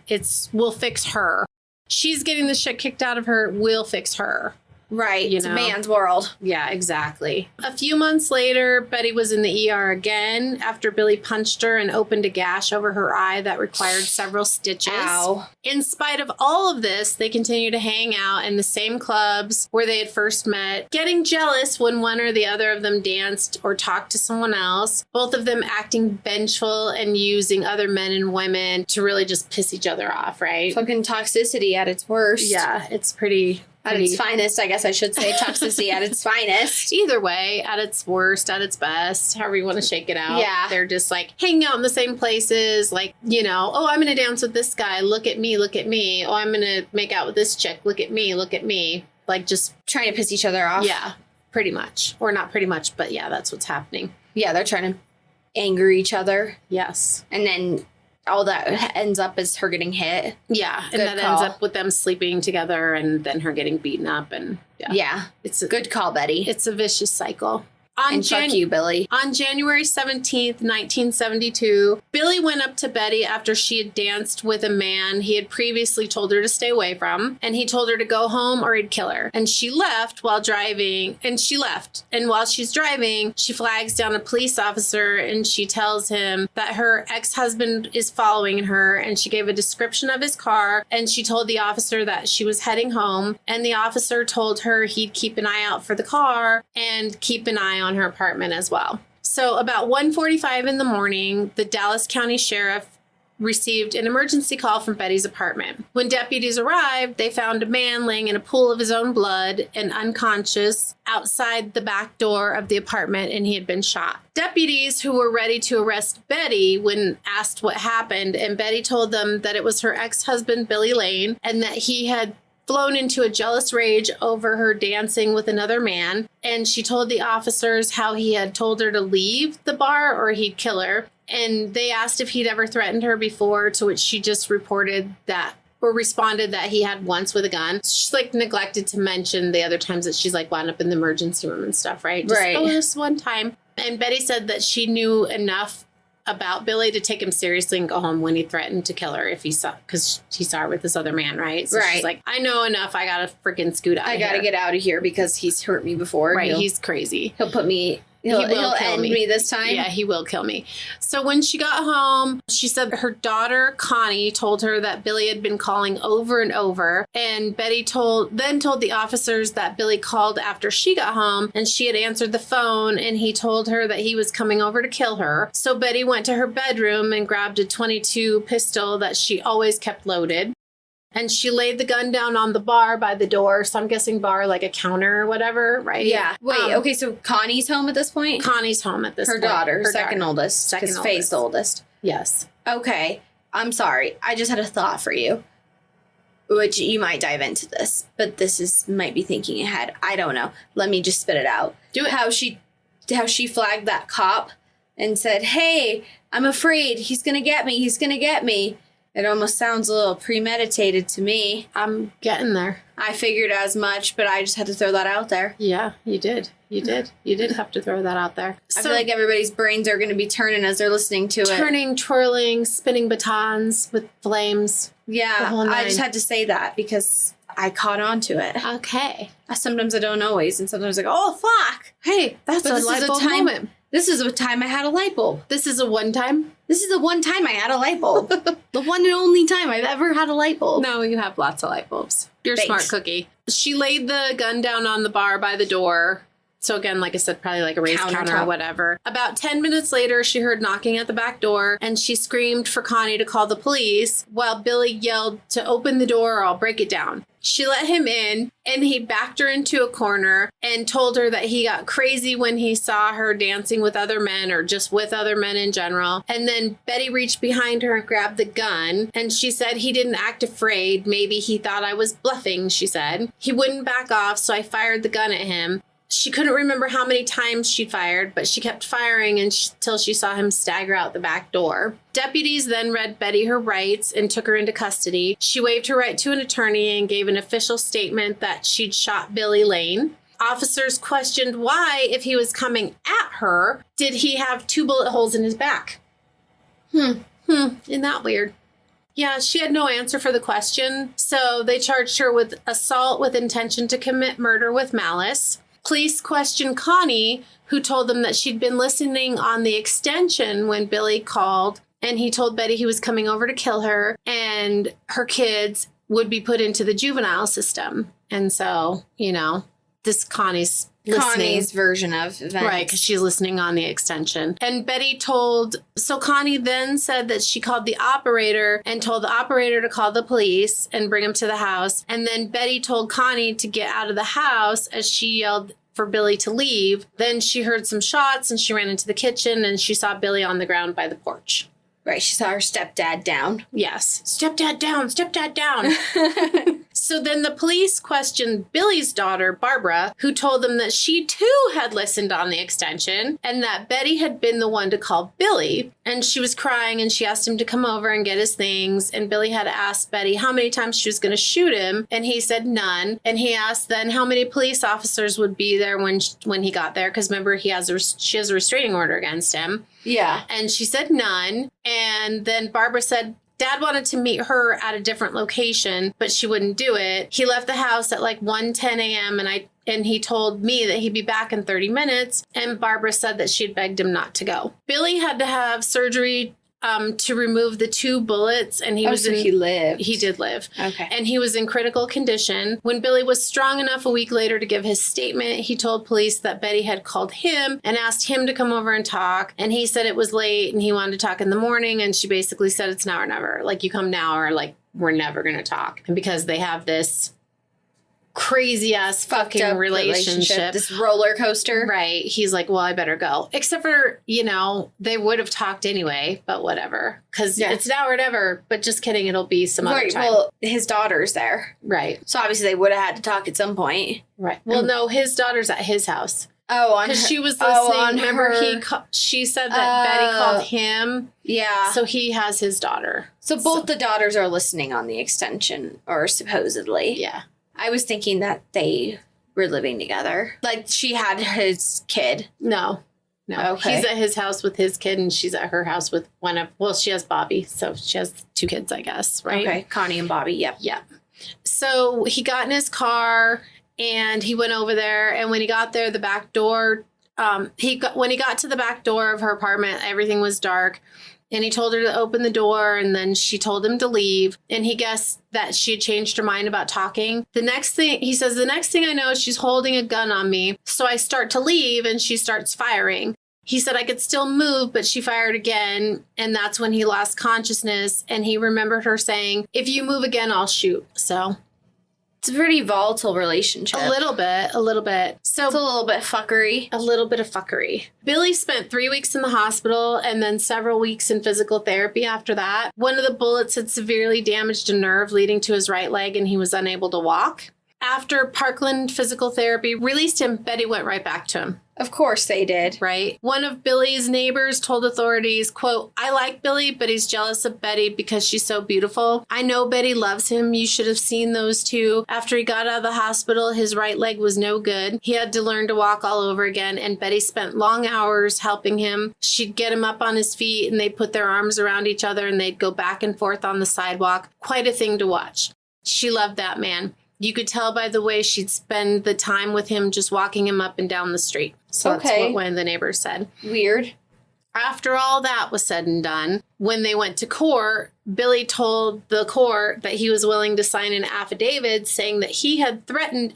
we'll fix her. She's getting the shit kicked out of her. We'll fix her. Right. You It's know? a man's world. Yeah, exactly. A few months later, Betty was in the ER again after Billy punched her and opened a gash over her eye that required several stitches. Ow. In spite of all of this, they continue to hang out in the same clubs where they had first met, getting jealous when one or the other of them danced or talked to someone else, both of them acting vengeful and using other men and women to really just piss each other off, right? Fucking toxicity at its worst. Yeah, it's pretty... At its finest, I guess I should say. Toxicity at its finest. Either way, at its worst, at its best, however you want to shake it out. Yeah. They're just like hanging out in the same places. Like, you know, oh, I'm going to dance with this guy. Look at me. Look at me. Oh, I'm going to make out with this chick. Look at me. Look at me. Like just Trying to piss each other off. Yeah, pretty much. Or not pretty much, but yeah, that's what's happening. Yeah, they're trying to anger each other. Yes. And then all that ends up is her getting hit. Yeah. And Good that call. ends up with them sleeping together and then her getting beaten up. And Yeah. it's a Good call, Betty. It's a vicious cycle. And fuck you, Billy. On January 17th, 1972, Billy went up to Betty after she had danced with a man he had previously told her to stay away from, and he told her to go home or he'd kill her. And she left while driving, and while she's driving, she flags down a police officer and she tells him that her ex-husband is following her, and she gave a description of his car, and she told the officer that she was heading home, and the officer told her he'd keep an eye out for the car and keep an eye on her apartment as well. So about 1:45 in the morning, the Dallas County Sheriff received an emergency call from Betty's apartment. When deputies arrived, they found a man laying in a pool of his own blood and unconscious outside the back door of the apartment, and he had been shot. Deputies who were ready to arrest Betty when asked what happened, and Betty told them that it was her ex-husband, Billy Lane, and that he had flown into a jealous rage over her dancing with another man. And she told the officers how he had told her to leave the bar or he'd kill her. And they asked if he'd ever threatened her before, to which she just reported that, or responded that he had once with a gun. She's like neglected to mention the other times that she's like wound up in the emergency room and stuff, right? Just, right. Oh, this one time. And Betty said that she knew enough about Billy to take him seriously and go home when he threatened to kill her if he saw, because she saw her with this other man, right? So right. She's like, I know enough. I gotta freaking scoot out of here. I gotta get out of here because he's hurt me before. Right, he's crazy. He'll put me... He'll end me this time. Yeah, he will kill me. So when she got home, she said her daughter, Connie, told her that Billy had been calling over and over. And Betty told the officers that Billy called after she got home and she had answered the phone and he told her that he was coming over to kill her. So Betty went to her bedroom and grabbed a .22 pistol that she always kept loaded. And she laid the gun down on the bar by the door. So I'm guessing bar like a counter or whatever, right? Yeah. Wait, okay, so Connie's home at this point? Connie's home at this point. Her daughter, second oldest. Because Faye's the oldest. Yes. Okay. I'm sorry. I just had a thought for you. Which you might dive into this. But might be thinking ahead. I don't know. Let me just spit it out. Do it. How she flagged that cop and said, hey, I'm afraid he's going to get me. He's going to get me. It almost sounds a little premeditated to me. I'm getting there. I figured as much, but I just had to throw that out there. Yeah, you did. You did. You did have to throw that out there. I feel like everybody's brains are going to be turning as they're listening to it. Turning, twirling, spinning batons with flames. Yeah, I just had to say that because I caught on to it. Okay. Sometimes I don't always, and sometimes I go, oh, fuck. Hey, that's a light bulb moment. This is a time I had a light bulb. This is a one time? This is the one time I had a light bulb. The one and only time I've ever had a light bulb. No, you have lots of light bulbs. You're a Thanks. smart cookie. She laid the gun down on the bar by the door. So again, like I said, probably like a raised counter or whatever. About 10 minutes later, she heard knocking at the back door and she screamed for Connie to call the police while Billy yelled to open the door or I'll break it down. She let him in and he backed her into a corner and told her that he got crazy when he saw her dancing with other men or just with other men in general. And then Betty reached behind her and grabbed the gun. And she said he didn't act afraid. Maybe he thought I was bluffing, she said. He wouldn't back off, so I fired the gun at him. She couldn't remember how many times she fired, but she kept firing until she saw him stagger out the back door. Deputies then read Betty her rights and took her into custody. She waived her right to an attorney and gave an official statement that she'd shot Billy Lane. Officers questioned why, if he was coming at her, did he have 2 bullet holes in his back? Isn't that weird? Yeah, she had no answer for the question, so they charged her with assault with intention to commit murder with malice. Police questioned Connie, who told them that she'd been listening on the extension when Billy called, and he told Betty he was coming over to kill her, and her kids would be put into the juvenile system. And so, this Connie's listening. Connie's version of events. Right, because she's listening on the extension. And Connie then said that she called the operator and told the operator to call the police and bring him to the house. And then Betty told Connie to get out of the house as she yelled for Billy to leave. Then she heard some shots and she ran into the kitchen and she saw Billy on the ground by the porch. Right, she saw her stepdad down. Yes. Stepdad down, stepdad down. So then the police questioned Billy's daughter, Barbara, who told them that she too had listened on the extension and that Betty had been the one to call Billy. And she was crying and she asked him to come over and get his things. And Billy had asked Betty how many times she was going to shoot him. And he said none. And he asked then how many police officers would be there when he got there. Because remember, she has a restraining order against him. Yeah. And she said none. And then Barbara said Dad wanted to meet her at a different location, but she wouldn't do it. He left the house at like 1:10 a.m. and he told me that he'd be back in 30 minutes. And Barbara said that she had begged him not to go. Billy had to have surgery to remove the 2 bullets, and he he lived. He did live. Okay. And he was in critical condition. When Billy was strong enough a week later to give his statement, he told police that Betty had called him and asked him to come over and talk. And he said it was late and he wanted to talk in the morning. And she basically said, it's now or never. Like, you come now or like, we're never going to talk. And because they have this crazy ass fucking relationship, this roller coaster, right? He's like, well, I better go. Except for, you know, they would have talked anyway, but whatever, because it's now or never. But just kidding, it'll be some other time. Well, his daughter's there, right? So obviously they would have had to talk at some point, right? Well, no, his daughter's at his house. Oh, because she was listening. Remember, she said that Betty called him. Yeah. So he has his daughter. So both the daughters are listening on the extension, or supposedly. Yeah. I was thinking that they were living together. Like, she had his kid. No. Okay. He's at his house with his kid, and she's at her house with she has Bobby. So she has 2 kids, I guess, right? Okay. Connie and Bobby. Yep. Yeah. So he got in his car, and he went over there. And when he got there, the back door, when he got to the back door of her apartment, everything was dark. And he told her to open the door, and then she told him to leave. And he guessed that she had changed her mind about talking. The next thing I know, she's holding a gun on me. So I start to leave, and she starts firing. He said I could still move, but she fired again. And that's when he lost consciousness. And he remembered her saying, if you move again, I'll shoot. So it's a pretty volatile relationship. A little bit. So it's a little bit fuckery. A little bit of fuckery. Billy spent 3 weeks in the hospital and then several weeks in physical therapy after that. One of the bullets had severely damaged a nerve leading to his right leg, and he was unable to walk. After Parkland Physical Therapy released him, Betty went right back to him. Of course they did. Right. One of Billy's neighbors told authorities, quote, I like Billy, but he's jealous of Betty because she's so beautiful. I know Betty loves him. You should have seen those 2. After he got out of the hospital, his right leg was no good. He had to learn to walk all over again, and Betty spent long hours helping him. She'd get him up on his feet, and they'd put their arms around each other, and they'd go back and forth on the sidewalk. Quite a thing to watch. She loved that man. You could tell by the way she'd spend the time with him just walking him up and down the street. So that's what one of the neighbors said. Weird. After all that was said and done, when they went to court, Billy told the court that he was willing to sign an affidavit saying that he had threatened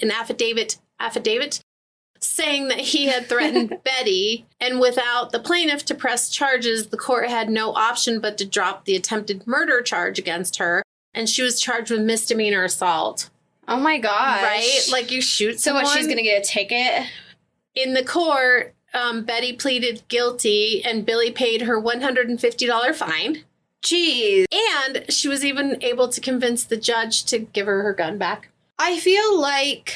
saying that he had threatened Betty, and without the plaintiff to press charges, the court had no option but to drop the attempted murder charge against her, and she was charged with misdemeanor assault. Oh my gosh. Right? Like, you shoot someone. So what, she's going to get a ticket? In the court, Betty pleaded guilty, and Billy paid her $150 fine. Jeez. And she was even able to convince the judge to give her gun back. I feel like...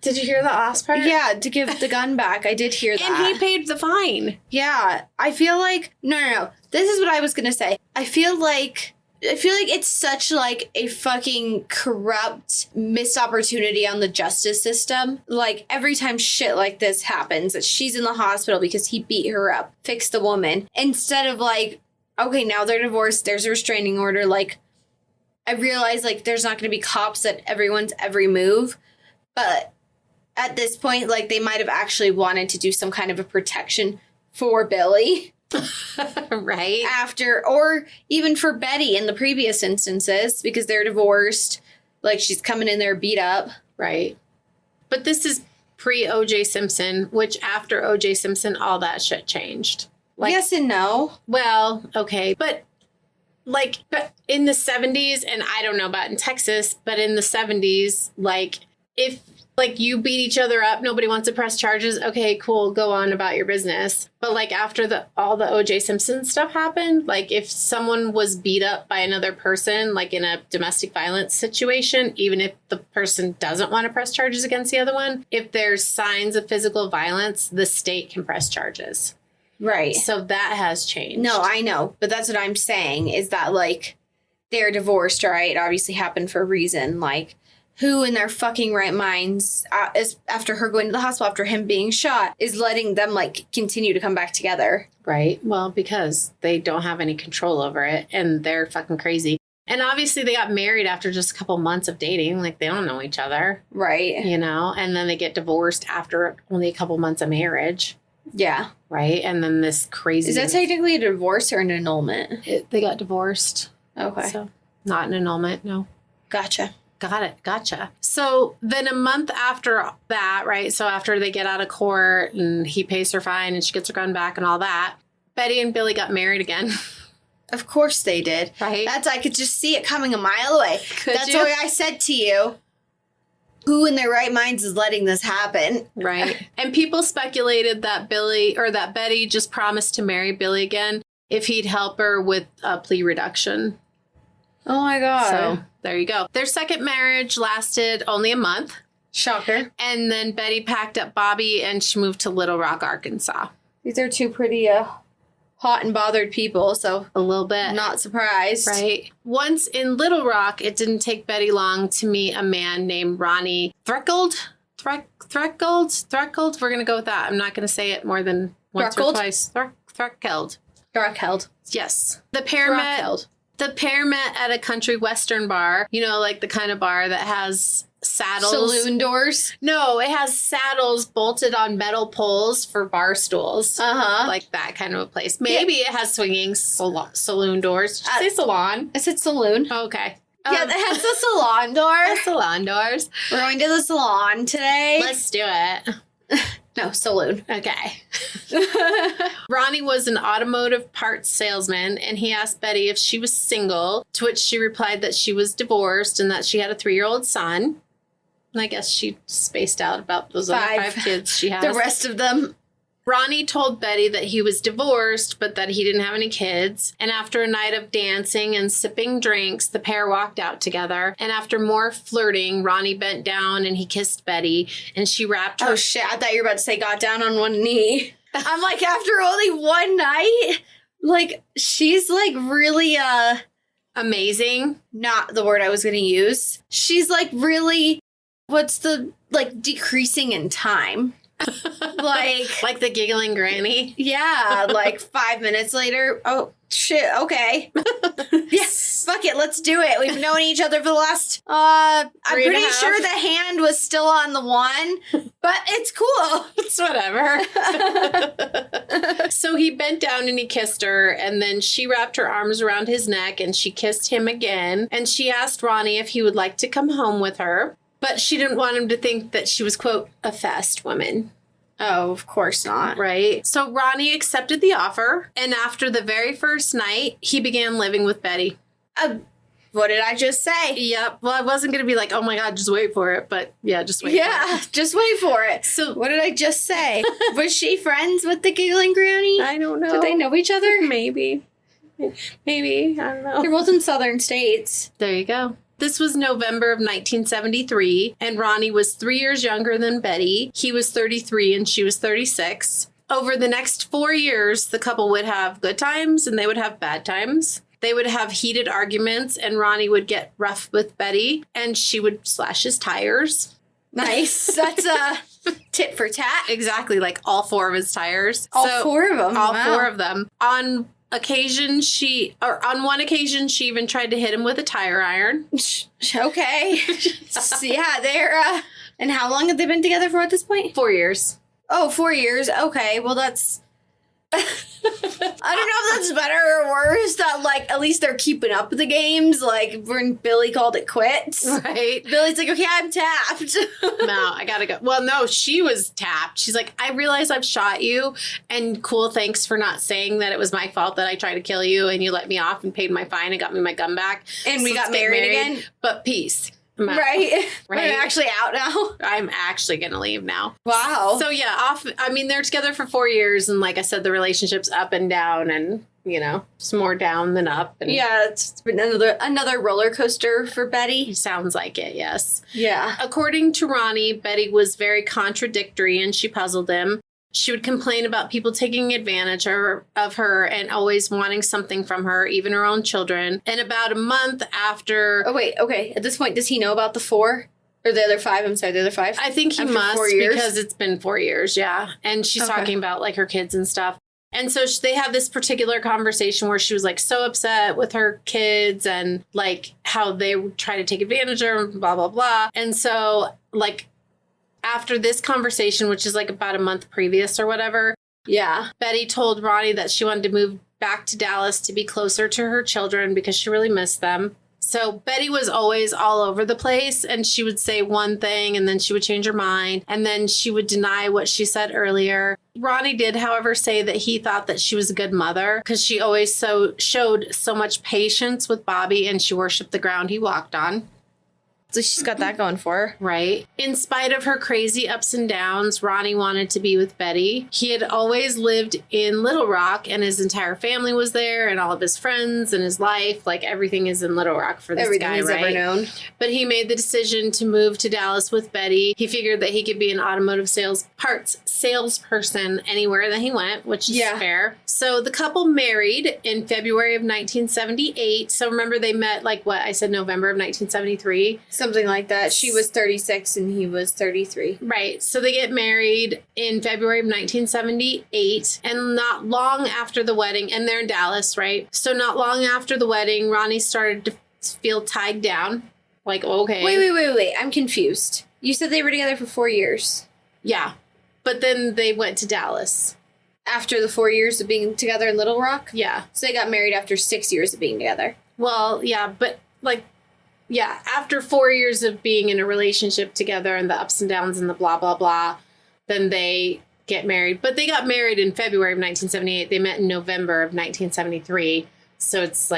Did you hear the last part? Yeah, to give the gun back. I did hear that. And he paid the fine. Yeah. I feel like... No. This is what I was going to say. I feel like it's such, like, a fucking corrupt missed opportunity on the justice system. Like, every time shit like this happens, that she's in the hospital because he beat her up, fixed the woman, instead of, like, okay, now they're divorced, there's a restraining order, like, I realize, like, there's not going to be cops at everyone's every move, but at this point, like, they might have actually wanted to do some kind of a protection for Billy. Right. After, or even for Betty in the previous instances, because they're divorced, like, she's coming in there beat up. Right. But this is pre-O.J. Simpson, which after O.J. Simpson, all that shit changed. Like, yes and no. Well, okay. But, like, in the 70s, and I don't know about in Texas, but in the 70s, like, if, like, you beat each other up, nobody wants to press charges, okay, cool, go on about your business. But, like, after all the O.J. Simpson stuff happened, like, if someone was beat up by another person, like in a domestic violence situation, even if the person doesn't want to press charges against the other one, if there's signs of physical violence, the state can press charges. Right. So that has changed. No, I know. But that's what I'm saying, is that, like, they're divorced, right? It obviously happened for a reason. Like, who in their fucking right minds, after her going to the hospital, after him being shot, is letting them, like, continue to come back together? Right. Well, because they don't have any control over it, and they're fucking crazy. And obviously they got married after just a couple months of dating. Like, they don't know each other. Right. You know? And then they get divorced after only a couple months of marriage. Yeah. right? And then this crazy... Is that technically a divorce or an annulment? They got divorced. Okay. So, not an annulment, no. Gotcha. Got it. Gotcha. So then a month after that, right? So after they get out of court and he pays her fine and she gets her gun back and all that, Betty and Billy got married again. Of course they did. Right? I could just see it coming a mile away. That's you? why I said to you, who in their right minds is letting this happen? Right. And people speculated that Betty just promised to marry Billy again if he'd help her with a plea reduction. Oh my God. So there you go. Their second marriage lasted only a month. Shocker. And then Betty packed up Bobby and she moved to Little Rock, Arkansas. These are two pretty hot and bothered people, so A little bit. I'm not surprised. Right. Once in Little Rock, it didn't take Betty long to meet a man named Ronnie Threckeld. Threckeld? We're going to go with that. I'm not going to say it more than once or Threckeld? twice. Threckeld. Threckeld. Yes. The pair met at a country western bar. You know, like the kind of bar that has saddles. Saloon doors. No, it has saddles bolted on metal poles for bar stools. Uh-huh. Like that kind of a place. Maybe it has swinging saloon doors. Did you say salon? I said saloon. Okay. Yeah, that has the salon door. Salon doors. We're going to the salon today. Let's do it. No, saloon. Okay. Ronnie was an automotive parts salesman, and he asked Betty if she was single, to which she replied that she was divorced and that she had a 3-year-old son. And I guess she spaced out about those other 5 kids she has. The rest of them. Ronnie told Betty that he was divorced, but that he didn't have any kids. And after a night of dancing and sipping drinks, the pair walked out together. And after more flirting, Ronnie bent down and he kissed Betty. And she wrapped her... Oh, shit. I thought you were about to say got down on one knee. I'm like, after only one night? Like, she's like really, Amazing. not the word I was going to use. She's like really, what's the, like, decreasing in time. Like the giggling granny. Yeah, like 5 minutes later. Oh, shit, okay. Yes, fuck it, let's do it. We've known each other for the last, I'm pretty sure the hand was still on the one, but it's cool. It's whatever. So he bent down and he kissed her, and then she wrapped her arms around his neck and she kissed him again. And she asked Ronnie if he would like to come home with her. But she didn't want him to think that she was, quote, a fast woman. Oh, of course not. Right? So Ronnie accepted the offer, and after the very first night, he began living with Betty. What did I just say? Yep. Well, I wasn't going to be like, oh my God, just wait for it. But yeah, just wait for it. Yeah, just wait for it. So what did I just say? Was she friends with the giggling granny? I don't know. Did they know each other? Maybe. Maybe. I don't know. They're both in southern states. There you go. This was November of 1973, and Ronnie was 3 years younger than Betty. He was 33 and she was 36. Over the next 4 years, the couple would have good times and they would have bad times. They would have heated arguments, and Ronnie would get rough with Betty, and she would slash his tires. Nice. That's a tit for tat. Exactly, like all 4 of his tires. All 4 of them? All Wow. 4 of them. On one occasion, she even tried to hit him with a tire iron. Okay. So, yeah, they're, and how long have they been together for at this point? 4 years. Oh, 4 years. Okay, well, that's... I don't know if that's better or worse, that, like, at least they're keeping up with the games, like, when Billy called it quits. Right. Billy's like, okay, I'm tapped. No, I gotta go. Well, no, she was tapped. She's like, I realize I've shot you, and cool, thanks for not saying that it was my fault that I tried to kill you, and you let me off and paid my fine and got me my gun back. And we got let's get married again. But peace. I'm out. Right? Right. We're actually out now. I'm actually gonna leave now. Wow. So yeah, they're together for 4 years, and like I said, the relationship's up and down, and it's more down than up. And Yeah, it's been another roller coaster for Betty. sounds like it, yes. Yeah. According to Ronnie, Betty was very contradictory, and she puzzled him. She would complain about people taking advantage of her and always wanting something from her, even her own children. And about a month after... Oh, wait, okay. At this point, does he know about the 4? Or the other 5? I'm sorry, the other 5? I think he After must 4 years? because it's been 4 years, yeah. And she's Okay. talking about like her kids and stuff. And so they have this particular conversation where she was like so upset with her kids and like how they would try to take advantage of her, blah, blah, blah. And so like after this conversation, which is like about a month previous or whatever, Yeah. Betty told Ronnie that she wanted to move back to Dallas to be closer to her children because she really missed them. So Betty was always all over the place, and she would say one thing and then she would change her mind and then she would deny what she said earlier. Ronnie did, however, say that he thought that she was a good mother because she always showed so much patience with Bobby and she worshiped the ground he walked on. So she's got that going for her. Right. In spite of her crazy ups and downs, Ronnie wanted to be with Betty. He had always lived in Little Rock and his entire family was there and all of his friends and his life. Like everything is in Little Rock for this Everything guy, he's right? ever known. But he made the decision to move to Dallas with Betty. He figured that he could be an automotive parts salesperson anywhere that he went, which is fair. So the couple married in February of 1978. So remember they met November of 1973. Something like that. She was 36 and he was 33. Right. So they get married in February of 1978. And not long after the wedding, and they're in Dallas, right? So not long after the wedding, Ronnie started to feel tied down. Like, okay. Wait. I'm confused. You said they were together for 4 years. Yeah. But then they went to Dallas. After the 4 years of being together in Little Rock? Yeah. So they got married after 6 years of being together. Well, yeah, but after 4 years of being in a relationship together and the ups and downs and the blah, blah, blah, then they get married. But they got married in February of 1978. They met in November of 1973. So it's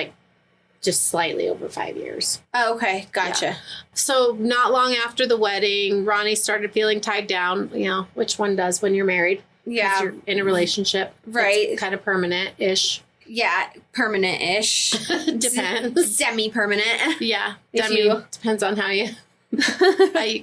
just slightly over 5 years. Oh, okay. Gotcha. Yeah. So not long after the wedding, Ronnie started feeling tied down, which one does when you're married. Yeah. You're in a relationship. Right. Kind of permanent-ish. Yeah, permanent-ish. Depends. Semi-permanent. Yeah. Depends on how you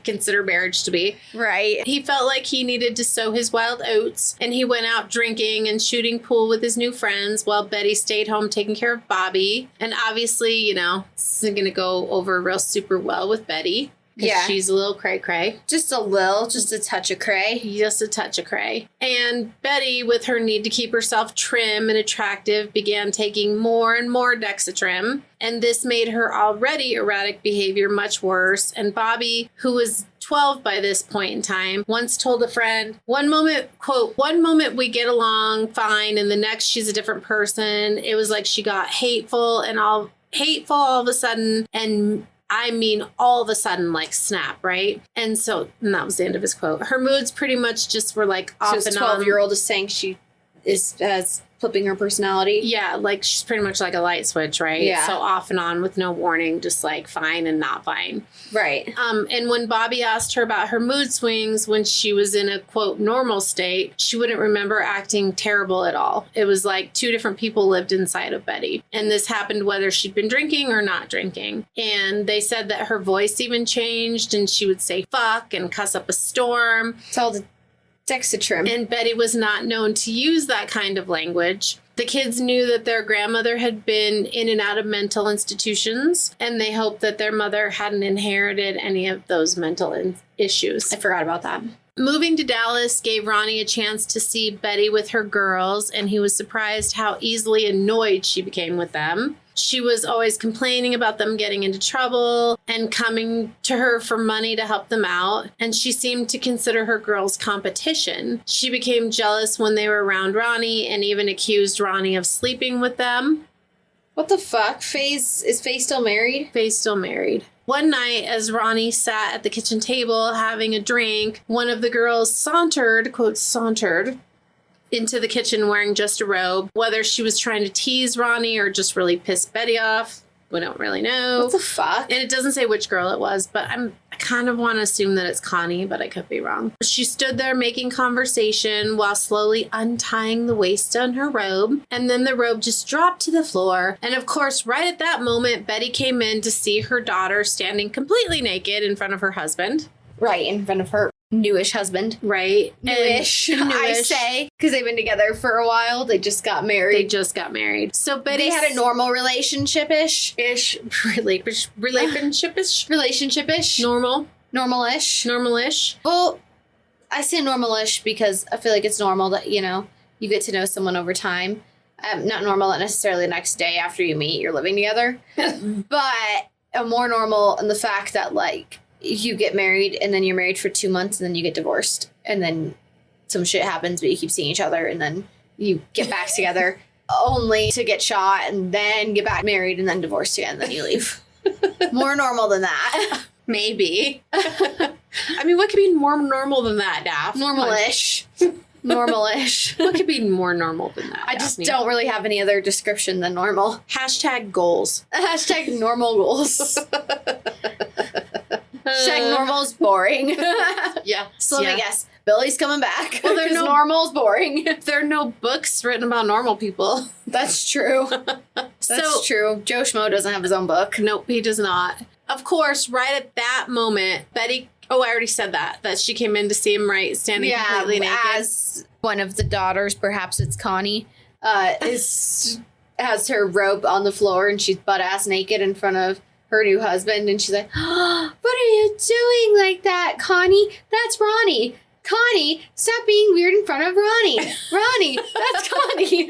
consider marriage to be. Right. He felt like he needed to sow his wild oats, and he went out drinking and shooting pool with his new friends while Betty stayed home taking care of Bobby. And obviously, this isn't going to go over real super well with Betty. Yeah. She's a little cray-cray. Just a touch of cray. Just a touch of cray. And Betty, with her need to keep herself trim and attractive, began taking more and more Dexatrim. And this made her already erratic behavior much worse. And Bobby, who was 12 by this point in time, once told a friend, one moment we get along fine, and the next she's a different person. It was like she got hateful all of a sudden, and I mean, all of a sudden, snap, right? And that was the end of his quote. Her moods pretty much just were off and on. 12-year-old is saying she has flipping her personality. Yeah, she's pretty much like a light switch, right? Yeah. So off and on with no warning, just fine and not fine. Right. And when Bobby asked her about her mood swings when she was in a, quote, normal state, she wouldn't remember acting terrible at all. It was like two different people lived inside of Betty. And this happened whether she'd been drinking or not drinking. And they said that her voice even changed and she would say fuck and cuss up a storm. It's all the Dexatrim. And Betty was not known to use that kind of language. The kids knew that their grandmother had been in and out of mental institutions, and they hoped that their mother hadn't inherited any of those mental issues. I forgot about that. Moving to Dallas gave Ronnie a chance to see Betty with her girls, and he was surprised how easily annoyed she became with them. She was always complaining about them getting into trouble and coming to her for money to help them out. And she seemed to consider her girls competition. She became jealous when they were around Ronnie and even accused Ronnie of sleeping with them. What the fuck? Is Faye still married? Faye's still married. One night, as Ronnie sat at the kitchen table having a drink, one of the girls sauntered, quote, sauntered, into the kitchen wearing just a robe. Whether she was trying to tease Ronnie or just really piss Betty off, we don't really know. What the fuck? And it doesn't say which girl it was, but I kind of want to assume that it's Connie, but I could be wrong. She stood there making conversation while slowly untying the waist on her robe, and then the robe just dropped to the floor. And of course, right at that moment, Betty came in to see her daughter standing completely naked in front of her husband. Right, in front of her newish husband. Right. Newish, I say. Because they've been together for a while. They just got married. So Betty... They had a normal relationship-ish? Relationship-ish? Relationship-ish? Normal-ish? Normal-ish? Well, I say normal-ish because I feel like it's normal that, you get to know someone over time. Not normal that necessarily the next day after you meet, you're living together. But more normal in the fact that, you get married and then you're married for 2 months and then you get divorced and then some shit happens, but you keep seeing each other, and then you get back together only to get shot and then get back married and then divorced again, and then you leave. More normal than that. Maybe. I mean, what could be more normal than that, Daphne? Normal-ish. Normal-ish. What could be more normal than that? I just Daphne? don't really have any other description than normal. Hashtag goals. Hashtag normal goals. Hashtag normal is boring. Yeah. So let me guess. Billy's coming back. Well, there's no- normal's boring. There are no books written about normal people. That's true. That's true. Joe Schmo doesn't have his own book. Nope, he does not. Of course, right at that moment, Betty... Oh, I already said that she came in to see him, right? Standing completely naked. As one of the daughters, perhaps it's Connie, has her robe on the floor and she's butt-ass naked in front of her new husband. And she's like, oh, what are you doing like that, Connie? That's Ronnie. Connie, stop being weird in front of Ronnie. Ronnie, that's Connie.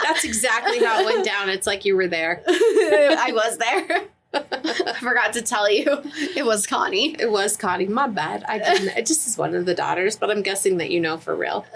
That's exactly how it went down. It's like you were there. I was there. I forgot to tell you. It was Connie. It was Connie. My bad. I didn't. It just is one of the daughters, but I'm guessing that you know for real.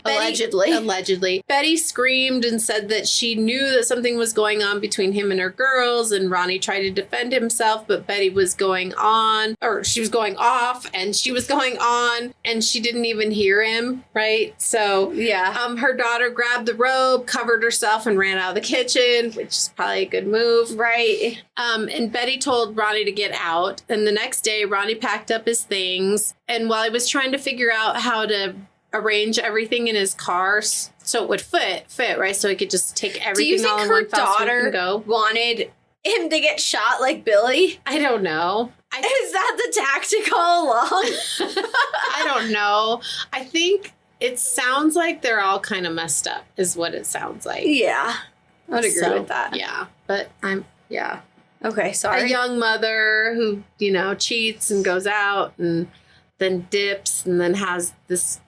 Allegedly. Betty screamed and said that she knew that something was going on between him and her girls, and Ronnie tried to defend himself, but Betty was going on, or she was going off, and she was going on, and she didn't even hear him, right? So, yeah. Her daughter grabbed the robe, covered herself, and ran out of the kitchen, which is probably a good move. Right. And Betty told Ronnie to get out. And the next day, Ronnie packed up his things. And while he was trying to figure out how to arrange everything in his car so it would fit, right? So he could just take everything all in one fell swoop and go. Wanted him to get shot like Billy? I don't know. Is that the tactic all along? I don't know. I think it sounds like they're all kind of messed up, is what it sounds like. Yeah. I would agree with that. Yeah. But Okay, sorry. A young mother who, cheats and goes out and then dips and then has this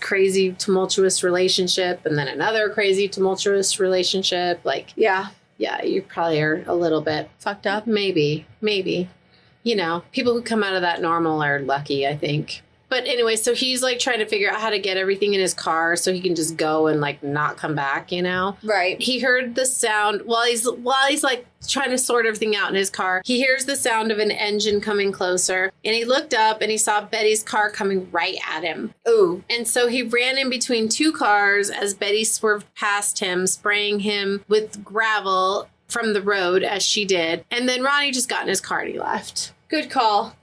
crazy tumultuous relationship and then another crazy tumultuous relationship. Like, yeah, you probably are a little bit fucked up. Maybe. People who come out of that normal are lucky, I think. But anyway, so he's like trying to figure out how to get everything in his car so he can just go and like not come back, Right. He heard the sound while he's like trying to sort everything out in his car. He hears the sound of an engine coming closer, and he looked up and he saw Betty's car coming right at him. Ooh. And so he ran in between two cars as Betty swerved past him, spraying him with gravel from the road as she did. And then Ronnie just got in his car and he left. Good call,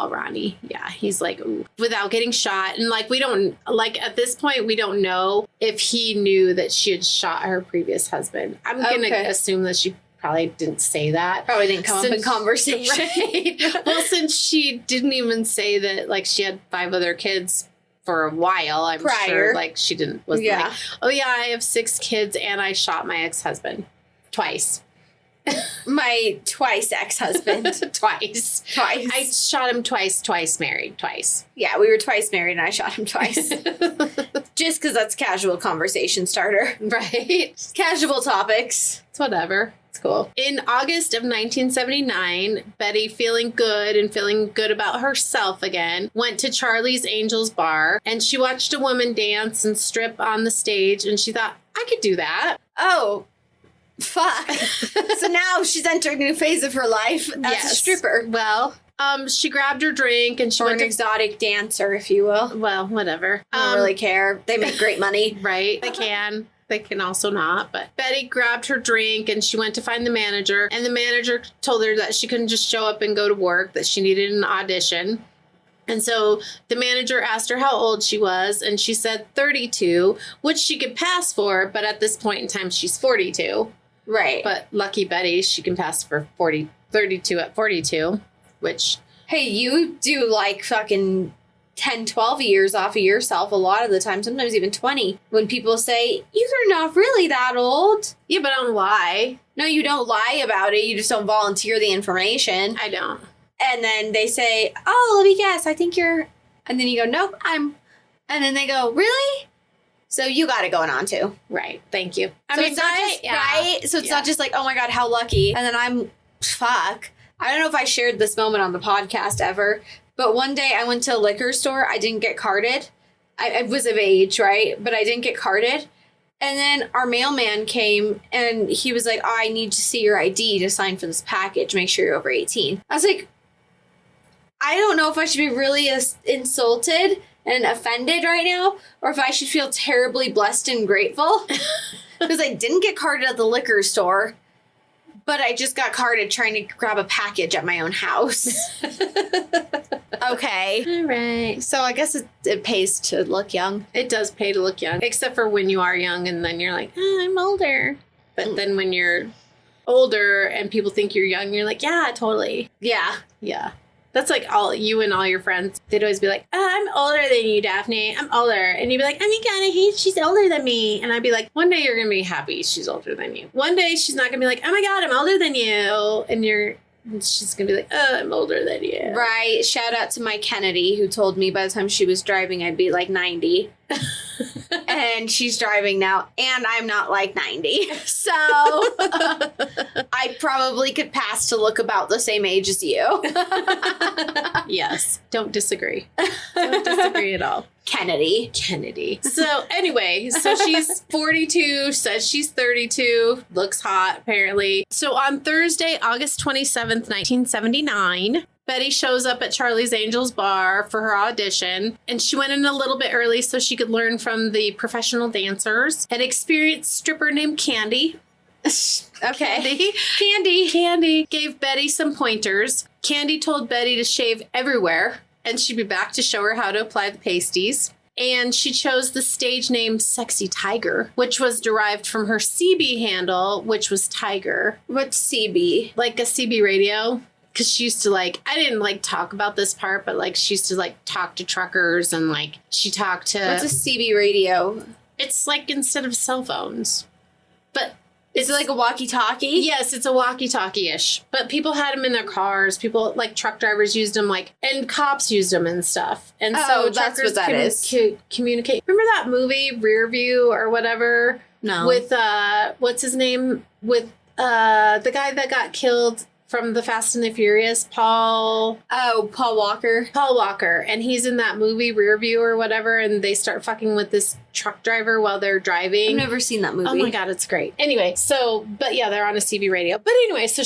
Ronnie. Yeah, he's like, ooh, without getting shot. And at this point, we don't know if he knew that she had shot her previous husband. I'm going to assume that she probably didn't say that. Probably didn't come up in conversation. Right? Well, since she didn't even say that, like, she had 5 other kids for a while, I'm sure, like, she wasn't like, oh yeah, I have 6 kids and I shot my ex-husband twice. My twice ex-husband. Twice. I shot him twice married, twice. Yeah, we were twice married and I shot him twice. Just because that's casual conversation starter. Right. Casual topics. It's whatever. It's cool. In August of 1979, Betty, feeling good about herself again, went to Charlie's Angels Bar, and she watched a woman dance and strip on the stage, and she thought, I could do that. Oh, fuck. So now she's entering a new phase of her life as a stripper. Well, she grabbed her drink and she went an exotic dancer, if you will. Well, whatever. I don't really care. They make great money. Right. They can. They can also not. But Betty grabbed her drink and she went to find the manager. And the manager told her that she couldn't just show up and go to work, that she needed an audition. And so the manager asked her how old she was, and she said 32, which she could pass for, but at this point in time, she's 42. Right. But lucky Betty, she can pass for 32 at 42, which... Hey, you do like fucking 10, 12 years off of yourself a lot of the time, sometimes even 20, when people say, you're not really that old. Yeah, but I don't lie. No, you don't lie about it. You just don't volunteer the information. I don't. And then they say, oh, let me guess, I think you're... And then you go, nope, I'm... And then they go, really? So you got it going on too. Right. Thank you. So it's not just, right? So it's not just like, oh my God, how lucky. And then fuck. I don't know if I shared this moment on the podcast ever, But one day I went to a liquor store. I didn't get carded. I was of age, right? But I didn't get carded. And then our mailman came and he was like, I need to see your ID to sign for this package. Make sure you're over 18. I was like, I don't know if I should be really insulted and offended right now or if I should feel terribly blessed and grateful. Because I didn't get carded at the liquor store, but I just got carded trying to grab a package at my own house. Okay. All right. So I guess it pays to look young. It does pay to look young, except for when you are young and then you're like, I'm older. But then when you're older and people think you're young, you're like, yeah, totally. Yeah. Yeah. That's like all you and all your friends. They'd always be like, I'm older than you, Daphne. I'm older. And you'd be like, I hate she's older than me. And I'd be like, one day you're going to be happy she's older than you. One day she's not going to be like, oh my God, I'm older than you. And she's going to be like, I'm older than you. Right. Shout out to my Kennedy, who told me by the time she was driving, I'd be like 90. And she's driving now, and I'm not like 90. So I probably could pass to look about the same age as you. Yes. Don't disagree. Don't disagree at all. Kennedy. So anyway, so she's 42, says she's 32, looks hot apparently. So on Thursday, August 27th, 1979, Betty shows up at Charlie's Angels bar for her audition, and she went in a little bit early so she could learn from the professional dancers. An experienced stripper named Candy. Okay. Candy gave Betty some pointers. Candy told Betty to shave everywhere, and she'd be back to show her how to apply the pasties. And she chose the stage name Sexy Tiger, which was derived from her CB handle, which was Tiger. What's CB? Like a CB radio. Because she used to I didn't talk about this part, but she used to talk to truckers and she talked to. What's a CB radio? It's instead of cell phones. But is it like a walkie-talkie? Yes, it's a walkie-talkie-ish. But people had them in their cars. People, truck drivers used them, and cops used them and stuff. And so that's what that is. Communicate. Remember that movie, Rear View or whatever? No. With, what's his name? With the guy that got killed from the Fast and the Furious, Paul Walker. And he's in that movie, Rear View or whatever, and they start fucking with this truck driver while they're driving. I've never seen that movie. Oh my God, it's great. Anyway, but yeah, they're on a CB radio. But anyway, so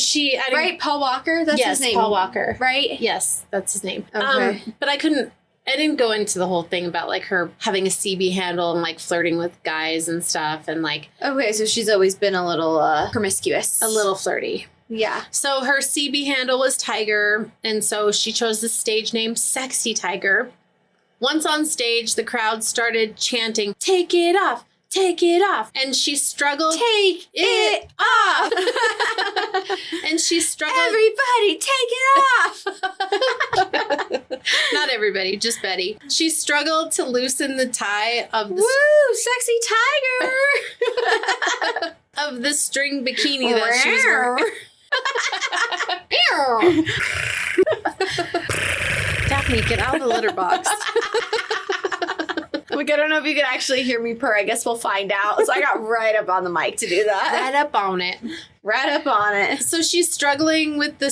right, Paul Walker? That's his name. Paul Walker. Right? Yes, that's his name. Okay. But I didn't go into the whole thing about her having a CB handle and flirting with guys and stuff and Okay, so she's always been a little promiscuous. A little flirty. Yeah. So her CB handle was Tiger, and so she chose the stage name Sexy Tiger. Once on stage, the crowd started chanting, "Take it off! Take it off!" And she struggled. Take it off! And she struggled. Everybody, take it off! Not everybody, just Betty. She struggled to loosen the tie of the Woo! Sexy tiger! of the string bikini that she was wearing. Daphne, get out of the litter box. I don't know if you can actually hear me purr. I guess we'll find out. So I got right up on the mic to do that. Right up on it. Right up on it. So she's struggling with the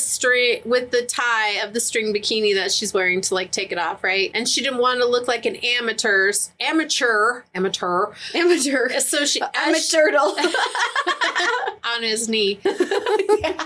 tie of the string bikini that she's wearing to take it off, right? And she didn't want to look like an amateur. So she turtle on his knee. Yeah.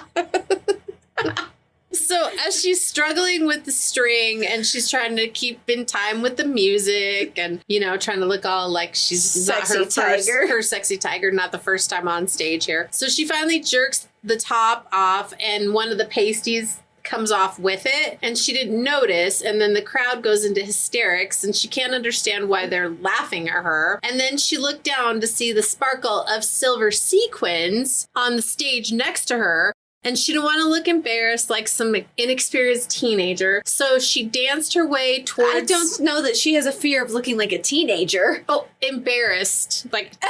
So as she's struggling with the string and she's trying to keep in time with the music and, trying to look all like she's sexy not her sexy tiger, not the first time on stage here. So she finally jerks the top off and one of the pasties comes off with it and she didn't notice, and then the crowd goes into hysterics and she can't understand why they're laughing at her. And then she looked down to see the sparkle of silver sequins on the stage next to her. And she didn't want to look embarrassed like some inexperienced teenager. So she danced her way towards... I don't know that she has a fear of looking like a teenager. Oh, embarrassed,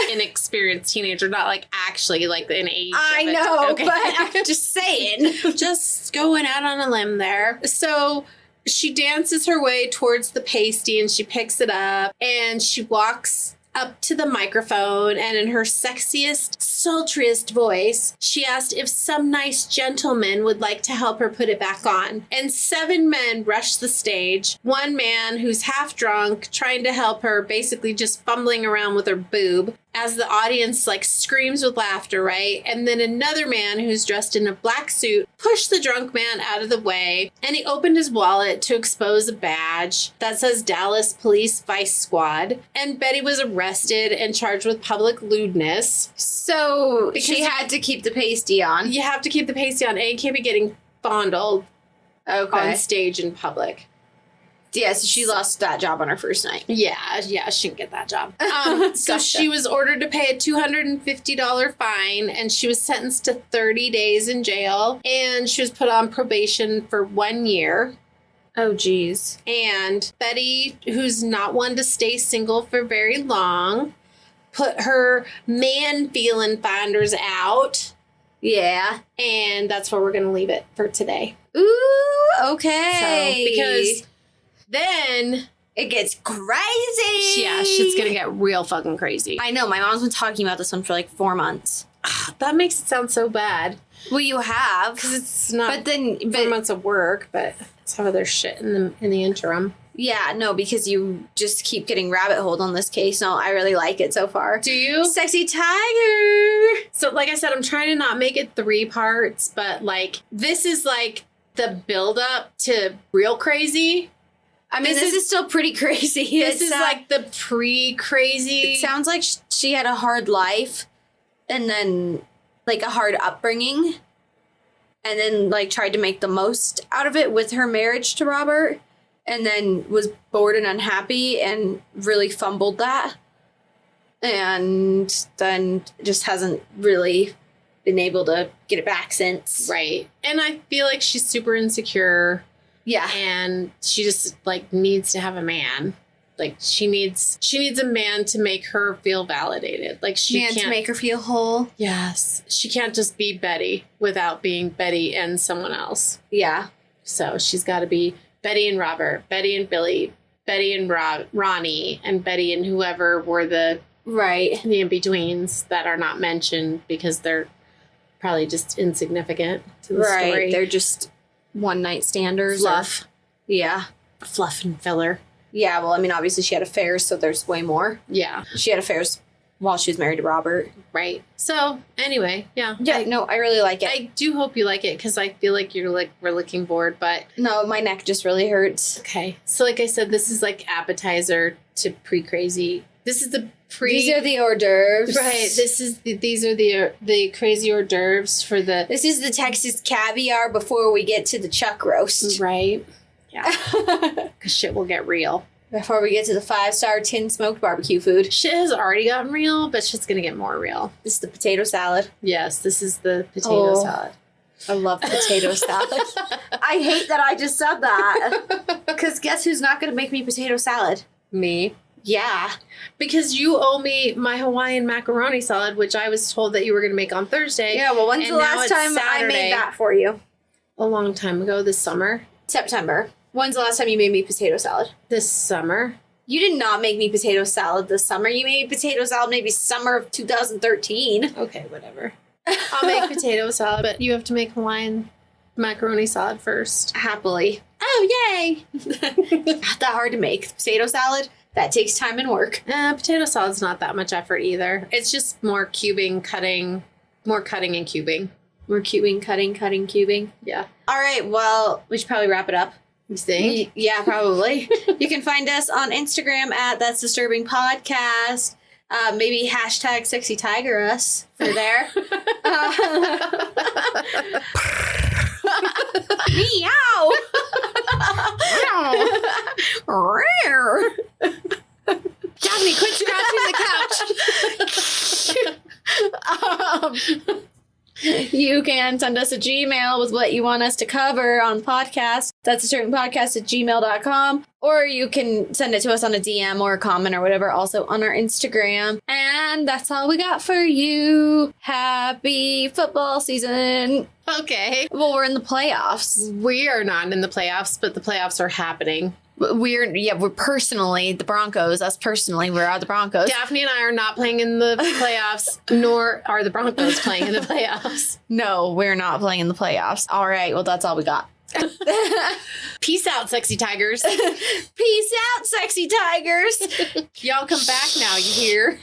inexperienced teenager, not actually an age. I know, okay. But I'm just saying. Just going out on a limb there. So she dances her way towards the pasty and she picks it up and she walks up to the microphone, and in her sexiest, sultriest voice, she asked if some nice gentleman would like to help her put it back on. And 7 men rushed the stage. One man who's half drunk, trying to help her, basically just fumbling around with her boob, as the audience like screams with laughter, right? And then another man who's dressed in a black suit pushed the drunk man out of the way, and he opened his wallet to expose a badge that says Dallas Police Vice Squad. And Betty was arrested and charged with public lewdness. So she had to keep the pasty on. You have to keep the pasty on, and you can't be getting fondled on stage in public. Yeah, so she lost that job on her first night. Yeah, she didn't get that job. So she was ordered to pay a $250 fine, and she was sentenced to 30 days in jail, and she was put on probation for 1 year. Oh, geez. And Betty, who's not one to stay single for very long, put her man feeling finders out. Yeah. And that's where we're going to leave it for today. Ooh, okay. So, because then it gets crazy. Yeah, shit's going to get real fucking crazy. I know. My mom's been talking about this one for like 4 months. That makes it sound so bad. Well, you have. Because it's not but then, 4 months of work, but some other shit in the interim. Yeah, no, because you just keep getting rabbit holed on this case. No, I really like it so far. Do you? Sexy Tiger! So, like I said, I'm trying to not make it 3 parts, but, like, this is, like, the build-up to real crazy. I mean, this is still pretty crazy. This is, like, the pre-crazy. It sounds like she had a hard life and then, like, a hard upbringing. And then, like, tried to make the most out of it with her marriage to Robert. And then was bored and unhappy and really fumbled that. And then just hasn't really been able to get it back since. Right. And I feel like she's super insecure. Yeah. And she just, like, needs to have a man. Like, she needs a man to make her feel validated. Like, she can't to make her feel whole. Yes. She can't just be Betty without being Betty and someone else. Yeah. So she's got to be Betty and Robert, Betty and Billy, Betty and Ronnie, and Betty and whoever were the in-betweens that are not mentioned because they're probably just insignificant to the story. They're just one-night standers. Fluff. Yeah. Fluff and filler. Yeah, well, I mean, obviously she had affairs, so there's way more. Yeah. She had affairs while she was married to Robert. Right. So, anyway, yeah. Yeah, I really like it. I do hope you like it because I feel like we're looking bored, but... No, my neck just really hurts. Okay. So, like I said, this is like appetizer to pre-crazy. This is the These are the hors d'oeuvres. Right. These are the crazy hors d'oeuvres for the... This is the Texas caviar before we get to the chuck roast. Right. Yeah. Because shit will get real. Before we get to the 5-star tin smoked barbecue food. Shit has already gotten real, but shit's going to get more real. This is the potato salad. Yes, this is the potato salad. I love potato salad. I hate that I just said that. Because guess who's not going to make me potato salad? Me. Yeah. Because you owe me my Hawaiian macaroni salad, which I was told that you were going to make on Thursday. Yeah, well, when's the last time I made that for you? A long time ago, this summer. September. When's the last time you made me potato salad? This summer. You did not make me potato salad this summer. You made me potato salad maybe summer of 2013. Okay, whatever. I'll make potato salad, but you have to make Hawaiian macaroni salad first. Happily. Oh, yay! Not that hard to make. Potato salad, that takes time and work. Potato salad's not that much effort either. It's just more cubing, cutting, more cutting and cubing. More cubing, cutting, cubing. Yeah. All right, well, we should probably wrap it up. You think? Yeah, probably. You can find us on Instagram at That's Disturbing Podcast. Maybe hashtag Sexy Tiger us for there. Meow. Jasmine, quit scratching the couch. You can send us a Gmail with what you want us to cover on podcast. That's disturbingpodcast@gmail.com. Or you can send it to us on a DM or a comment or whatever, also on our Instagram. And that's all we got for you. Happy football season. Okay. Well, we're in the playoffs. We are not in the playoffs, but the playoffs are happening. We're personally the Broncos. Us personally, we are the Broncos. Daphne and I are not playing in the playoffs, nor are the Broncos playing in the playoffs. No, we're not playing in the playoffs. All right, well, that's all we got. Peace out, sexy tigers. Peace out, sexy tigers. Y'all come back now, you hear?